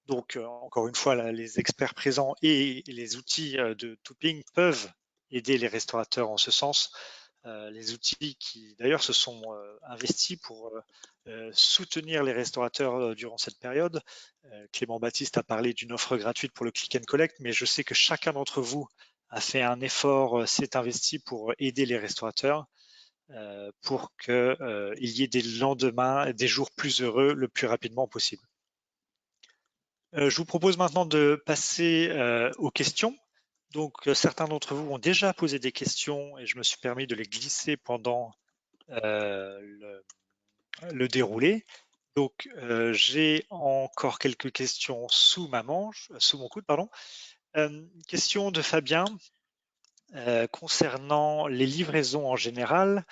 Donc, encore une fois, les experts présents et les outils de Topping peuvent aider les restaurateurs en ce sens. Les outils qui, d'ailleurs, se sont investis pour soutenir les restaurateurs durant cette période. Clément Baptiste a parlé d'une offre gratuite pour le click and collect, mais je sais que chacun d'entre vous a fait un effort, s'est investi pour aider les restaurateurs pour qu'il y ait des lendemains, des jours plus heureux le plus rapidement possible. Je vous propose maintenant de passer aux questions. Donc, certains d'entre vous ont déjà posé des questions et je me suis permis de les glisser pendant le déroulé. Donc, j'ai encore quelques questions sous mon coude, pardon. Question de Fabien concernant les livraisons en général.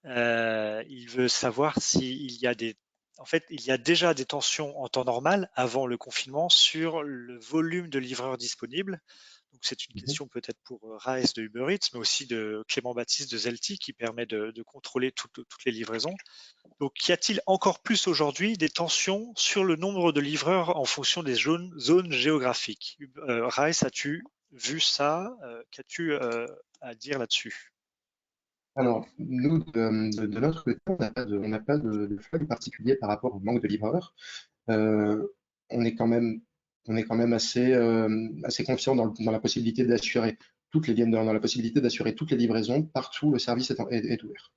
Il veut savoir s'il y a il y a déjà des tensions en temps normal avant le confinement sur le volume de livreurs disponibles. Donc c'est une question peut-être pour Rice de Uber Eats, mais aussi de Clément Baptiste de Zelti qui permet de contrôler toutes les livraisons. Donc y a-t-il encore plus aujourd'hui des tensions sur le nombre de livreurs en fonction des zones géographiques? Rice, as-tu vu ça? Qu'as-tu à dire là-dessus? Alors, nous, de notre côté, on n'a pas de flag particulier par rapport au manque de livreurs. On est quand même, assez confiant dans la possibilité d'assurer dans la possibilité d'assurer toutes les livraisons partout où le service est ouvert.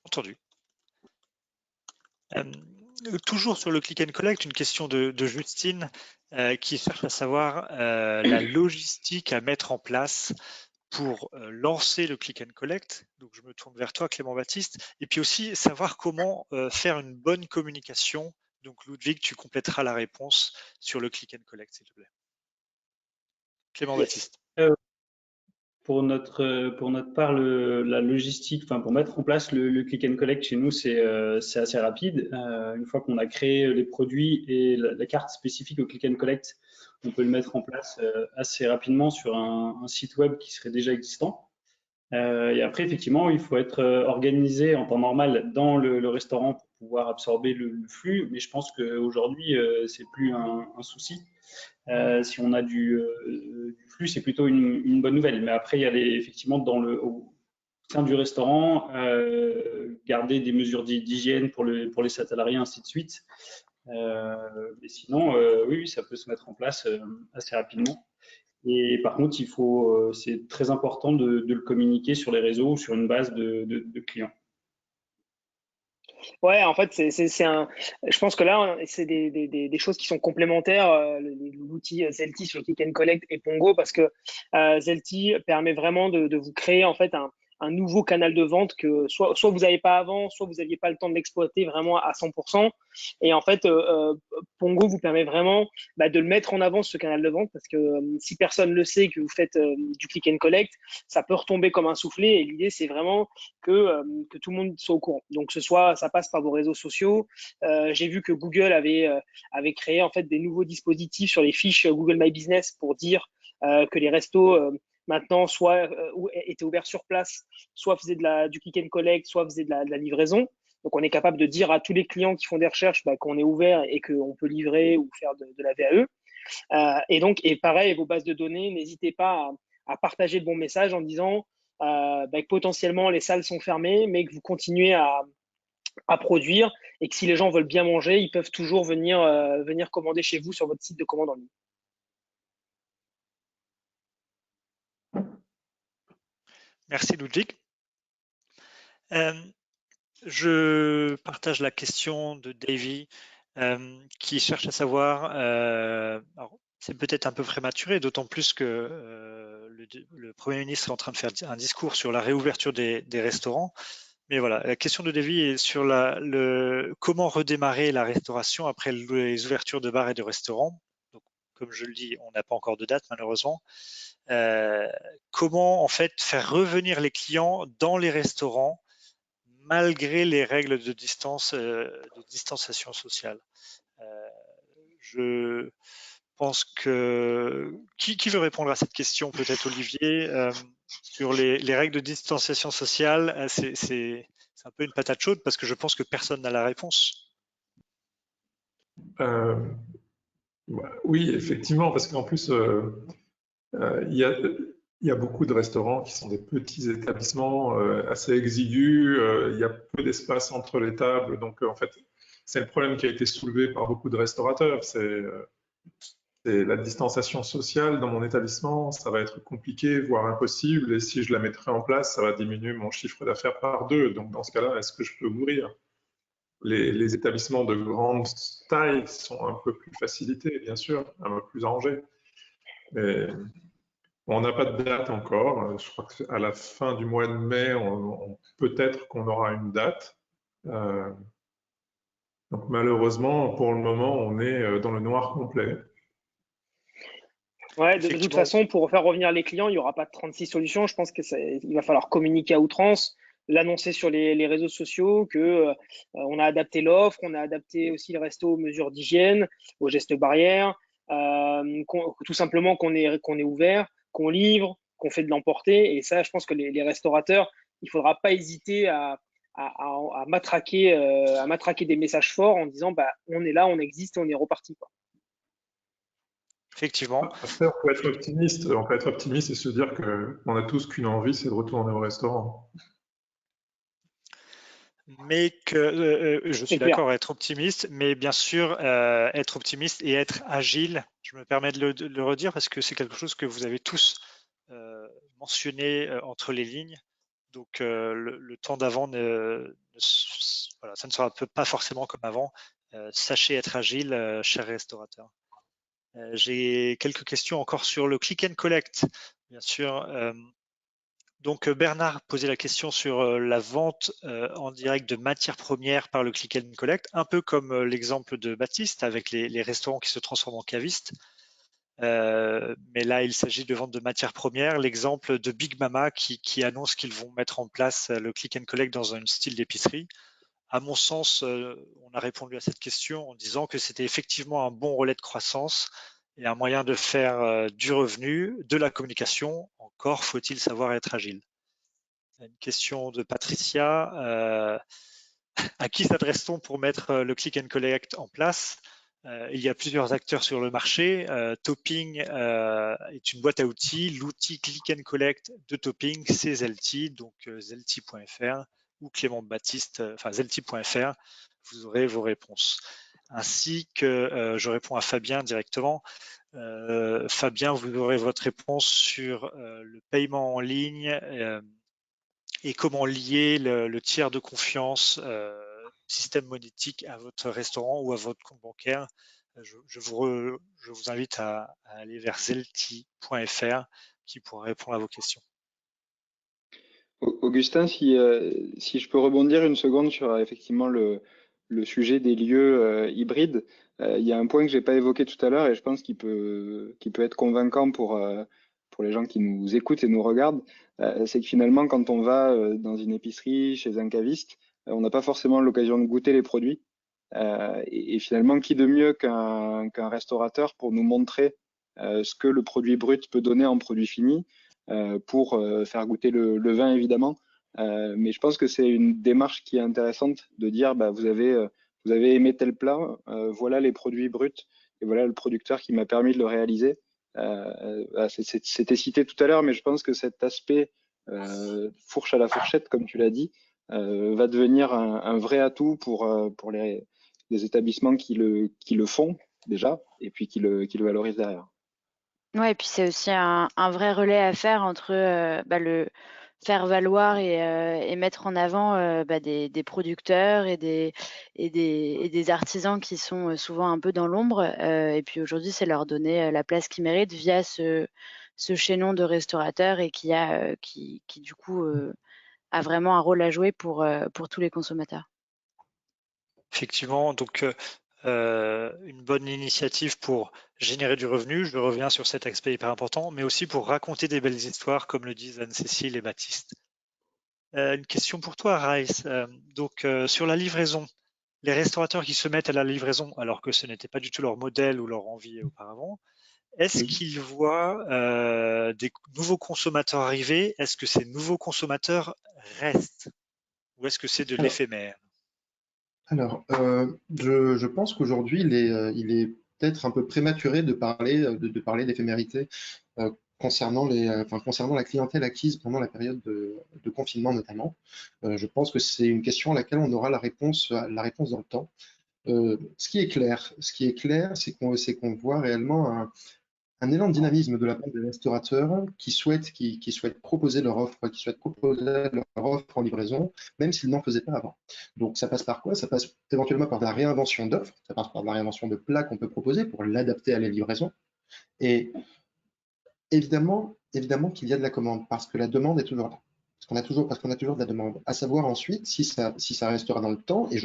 Entendu. Toujours sur le click and collect, une question de Justine qui cherche à savoir la logistique à mettre en place pour lancer le click and collect. Donc je me tourne vers toi, Clément Baptiste, et puis aussi savoir comment faire une bonne communication. Donc Ludwig, tu compléteras la réponse sur le click and collect, s'il te plaît. Clément Baptiste. Pour notre part, la logistique, enfin pour mettre en place le click and collect chez nous, c'est assez rapide. Une fois qu'on a créé les produits et la carte spécifique au click and collect, on peut le mettre en place assez rapidement sur un site web qui serait déjà existant. Et après, effectivement, il faut être organisé en temps normal dans le restaurant pour pouvoir absorber le flux. Mais je pense qu'aujourd'hui, c'est plus un souci. Si on a du flux, c'est plutôt une bonne nouvelle. Mais après, il y a effectivement au sein du restaurant, garder des mesures d'hygiène pour les salariés, ainsi de suite. Mais sinon, oui, ça peut se mettre en place assez rapidement. Et par contre, c'est très important de le communiquer sur les réseaux ou sur une base de clients. Ouais, en fait, je pense que là, c'est des choses qui sont complémentaires, l'outil Zelty sur le Click and Collect et Pongo, parce que Zelty permet vraiment de vous créer en fait un nouveau canal de vente que soit vous n'avez pas avant, soit vous n'aviez pas le temps de l'exploiter vraiment à 100%. Et en fait, Pongo vous permet vraiment de le mettre en avant, ce canal de vente, parce que si personne le sait que vous faites du click and collect, ça peut retomber comme un soufflé. Et l'idée, c'est vraiment que tout le monde soit au courant. Donc, ça passe par vos réseaux sociaux. J'ai vu que Google avait créé en fait des nouveaux dispositifs sur les fiches Google My Business pour dire que les restos maintenant soit étaient ouverts sur place, soit faisaient du click and collect, soit faisaient de la livraison. Donc, on est capable de dire à tous les clients qui font des recherches qu'on est ouvert et qu'on peut livrer ou faire de la VAE. Et pareil, vos bases de données, n'hésitez pas à partager le bon message en disant que potentiellement les salles sont fermées, mais que vous continuez à produire et que si les gens veulent bien manger, ils peuvent toujours venir commander chez vous sur votre site de commande en ligne. Merci Ludwig. Je partage la question de Davy qui cherche à savoir, c'est peut-être un peu prématuré, d'autant plus que le Premier ministre est en train de faire un discours sur la réouverture des restaurants. Mais voilà, la question de Davy est sur comment redémarrer la restauration après les ouvertures de bars et de restaurants. Donc, comme je le dis, on n'a pas encore de date malheureusement. Comment en fait faire revenir les clients dans les restaurants malgré les règles de distanciation sociale. Je pense que qui veut répondre à cette question? Peut-être Olivier, sur les règles de distanciation sociale. C'est un peu une patate chaude parce que je pense que personne n'a la réponse. Oui, effectivement, parce qu'en plus, il y a beaucoup de restaurants qui sont des petits établissements assez exigus, il y a peu d'espace entre les tables, donc en fait, c'est le problème qui a été soulevé par beaucoup de restaurateurs, c'est la distanciation sociale dans mon établissement, ça va être compliqué, voire impossible, et si je la mettrai en place, ça va diminuer mon chiffre d'affaires par 2, donc dans ce cas-là, est-ce que je peux ouvrir? Les établissements de grande taille sont un peu plus facilités, bien sûr, un peu plus arrangés. Mais on n'a pas de date encore. Je crois qu'à la fin du mois de mai, peut-être qu'on aura une date. Donc malheureusement, pour le moment, on est dans le noir complet. Ouais, de toute façon, pour faire revenir les clients, il n'y aura pas de 36 solutions. Je pense qu'il va falloir communiquer à outrance, l'annoncer sur les réseaux sociaux, que on a adapté l'offre, on a adapté aussi le resto aux mesures d'hygiène, aux gestes barrières, tout simplement qu'on est ouvert, qu'on livre, qu'on fait de l'emporter. Et ça, je pense que les restaurateurs, il ne faudra pas hésiter à matraquer des messages forts en disant on est là, on existe et on est reparti, quoi. Effectivement. Après, on peut être optimiste et se dire qu'on a tous qu'une envie, c'est de retourner au restaurant. Mais que je suis clair. d'accord, être optimiste, mais bien sûr, être optimiste et être agile, je me permets de le redire parce que c'est quelque chose que vous avez tous mentionné entre les lignes. Donc, le temps d'avant, voilà, ça ne sera pas forcément comme avant. Sachez être agile, chers restaurateurs. J'ai quelques questions encore sur le click and collect, bien sûr. Donc Bernard posait la question sur la vente en direct de matières premières par le click and collect, un peu comme l'exemple de Baptiste avec les restaurants qui se transforment en cavistes. Mais là, il s'agit de vente de matières premières. L'exemple de Big Mama qui annonce qu'ils vont mettre en place le click and collect dans un style d'épicerie. À mon sens, on a répondu à cette question en disant que c'était effectivement un bon relais de croissance et un moyen de faire du revenu, de la communication. Encore faut-il savoir être agile. Une question de Patricia. À qui s'adresse-t-on pour mettre le click and collect en place? Il y a plusieurs acteurs sur le marché. Topping est une boîte à outils. L'outil click and collect de Topping, c'est Zelti, donc zelti.fr ou Clément Baptiste, enfin zelti.fr. Vous aurez vos réponses. Ainsi que je réponds à Fabien directement. Fabien, vous aurez votre réponse sur le paiement en ligne et comment lier le tiers de confiance système monétique à votre restaurant ou à votre compte bancaire. Je vous invite à aller vers zelti.fr qui pourra répondre à vos questions. Augustin, si je peux rebondir une seconde sur effectivement le sujet des lieux hybrides, il y a un point que j'ai pas évoqué tout à l'heure et je pense qu'il peut être convaincant pour les gens qui nous écoutent et nous regardent, c'est que finalement quand on va dans une épicerie, chez un caviste, on n'a pas forcément l'occasion de goûter les produits et finalement qui de mieux qu'un restaurateur pour nous montrer ce que le produit brut peut donner en produit fini pour faire goûter le vin évidemment. Mais je pense que c'est une démarche qui est intéressante de dire bah, vous avez aimé tel plat, voilà les produits bruts et voilà le producteur qui m'a permis de le réaliser. C'était cité tout à l'heure, mais je pense que cet aspect fourche à la fourchette, comme tu l'as dit, va devenir un vrai atout pour les établissements qui le font déjà et puis qui le valorisent derrière. Ouais, et puis c'est aussi un vrai relais à faire entre le faire valoir et mettre en avant des producteurs et des artisans qui sont souvent un peu dans l'ombre. Et puis aujourd'hui, c'est leur donner la place qu'ils méritent via ce chaînon de restaurateurs et qui du coup a vraiment un rôle à jouer pour tous les consommateurs. Effectivement, donc une bonne initiative pour générer du revenu, je reviens sur cet aspect hyper important, mais aussi pour raconter des belles histoires, comme le disent Anne-Cécile et Baptiste. Une question pour toi, Raïs. Donc, sur la livraison, les restaurateurs qui se mettent à la livraison, alors que ce n'était pas du tout leur modèle ou leur envie auparavant, est-ce qu'ils voient des nouveaux consommateurs arriver? Est-ce que ces nouveaux consommateurs restent? Ou est-ce que c'est de l'éphémère? Alors, je pense qu'aujourd'hui, il est peut-être un peu prématuré de parler d'éphémérité concernant la clientèle acquise pendant la période de confinement notamment. Je pense que c'est une question à laquelle on aura la réponse dans le temps. Ce qui est clair, c'est qu'on voit réellement un élan de dynamisme de la part des restaurateurs qui souhaitent proposer leur offre, en livraison, même s'ils n'en faisaient pas avant. Donc ça passe par quoi? Ça passe éventuellement par de la réinvention d'offres, ça passe par de la réinvention de plats qu'on peut proposer pour l'adapter à la livraison. Et évidemment qu'il y a de la commande, parce que la demande est toujours là. Parce qu'on a toujours de la demande. À savoir ensuite si ça restera dans le temps, et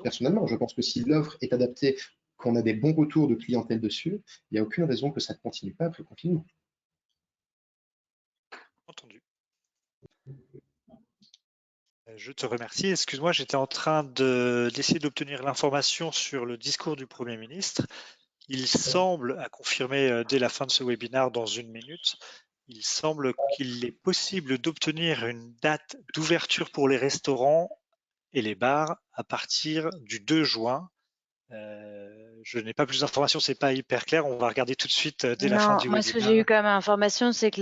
personnellement, je pense que si l'offre est adaptée, qu'on a des bons retours de clientèle dessus, il n'y a aucune raison que ça ne continue pas après le confinement. Entendu. Je te remercie. Excuse-moi, j'étais en train d'essayer d'obtenir l'information sur le discours du Premier ministre. Il semble, à confirmer dès la fin de ce webinaire dans 1 minute, il semble qu'il est possible d'obtenir une date d'ouverture pour les restaurants et les bars à partir du 2 juin. Je n'ai pas plus d'informations, c'est pas hyper clair. On va regarder tout de suite dès la fin Non, du moi, ce que webinaire. j'ai eu comme information, c'est que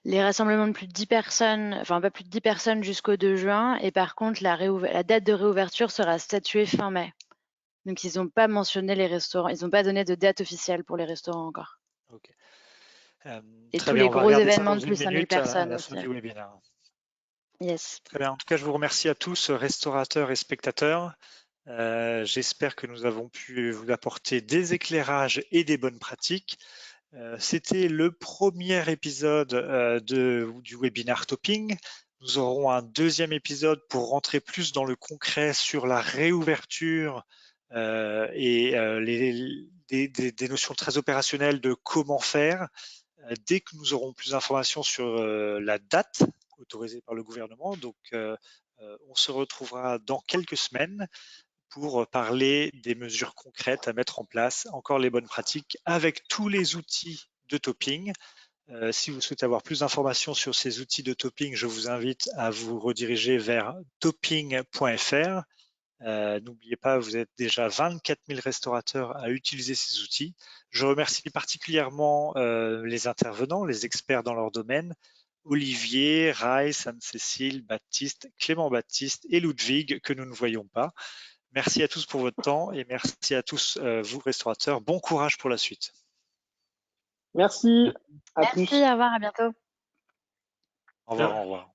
les rassemblements de plus de 10 personnes, enfin pas plus de 10 personnes jusqu'au 2 juin, et par contre, la date de réouverture sera statuée fin mai. Donc, ils n'ont pas mentionné les restaurants, ils n'ont pas donné de date officielle pour les restaurants encore. Ok. Et Très tous bien, les on va gros regarder ça événements dans de une plus de 5000 minute à personnes la aussi. fin du webinaire. Yes. Très bien. En tout cas, je vous remercie à tous, restaurateurs et spectateurs. J'espère que nous avons pu vous apporter des éclairages et des bonnes pratiques. C'était le premier épisode du webinaire Topping. Nous aurons un deuxième épisode pour rentrer plus dans le concret sur la réouverture et des notions très opérationnelles de comment faire. Dès que nous aurons plus d'informations sur la date autorisée par le gouvernement, donc on se retrouvera dans quelques semaines pour parler des mesures concrètes à mettre en place, encore les bonnes pratiques, avec tous les outils de Topping. Si vous souhaitez avoir plus d'informations sur ces outils de Topping, je vous invite à vous rediriger vers topping.fr. N'oubliez pas, vous êtes déjà 24 000 restaurateurs à utiliser ces outils. Je remercie particulièrement les intervenants, les experts dans leur domaine, Olivier, Rice, Anne-Cécile, Baptiste, Clément Baptiste et Ludwig, que nous ne voyons pas. Merci à tous pour votre temps et merci à tous, vous restaurateurs. Bon courage pour la suite. Merci. À plus. Merci, au revoir, à bientôt. Au revoir, au revoir.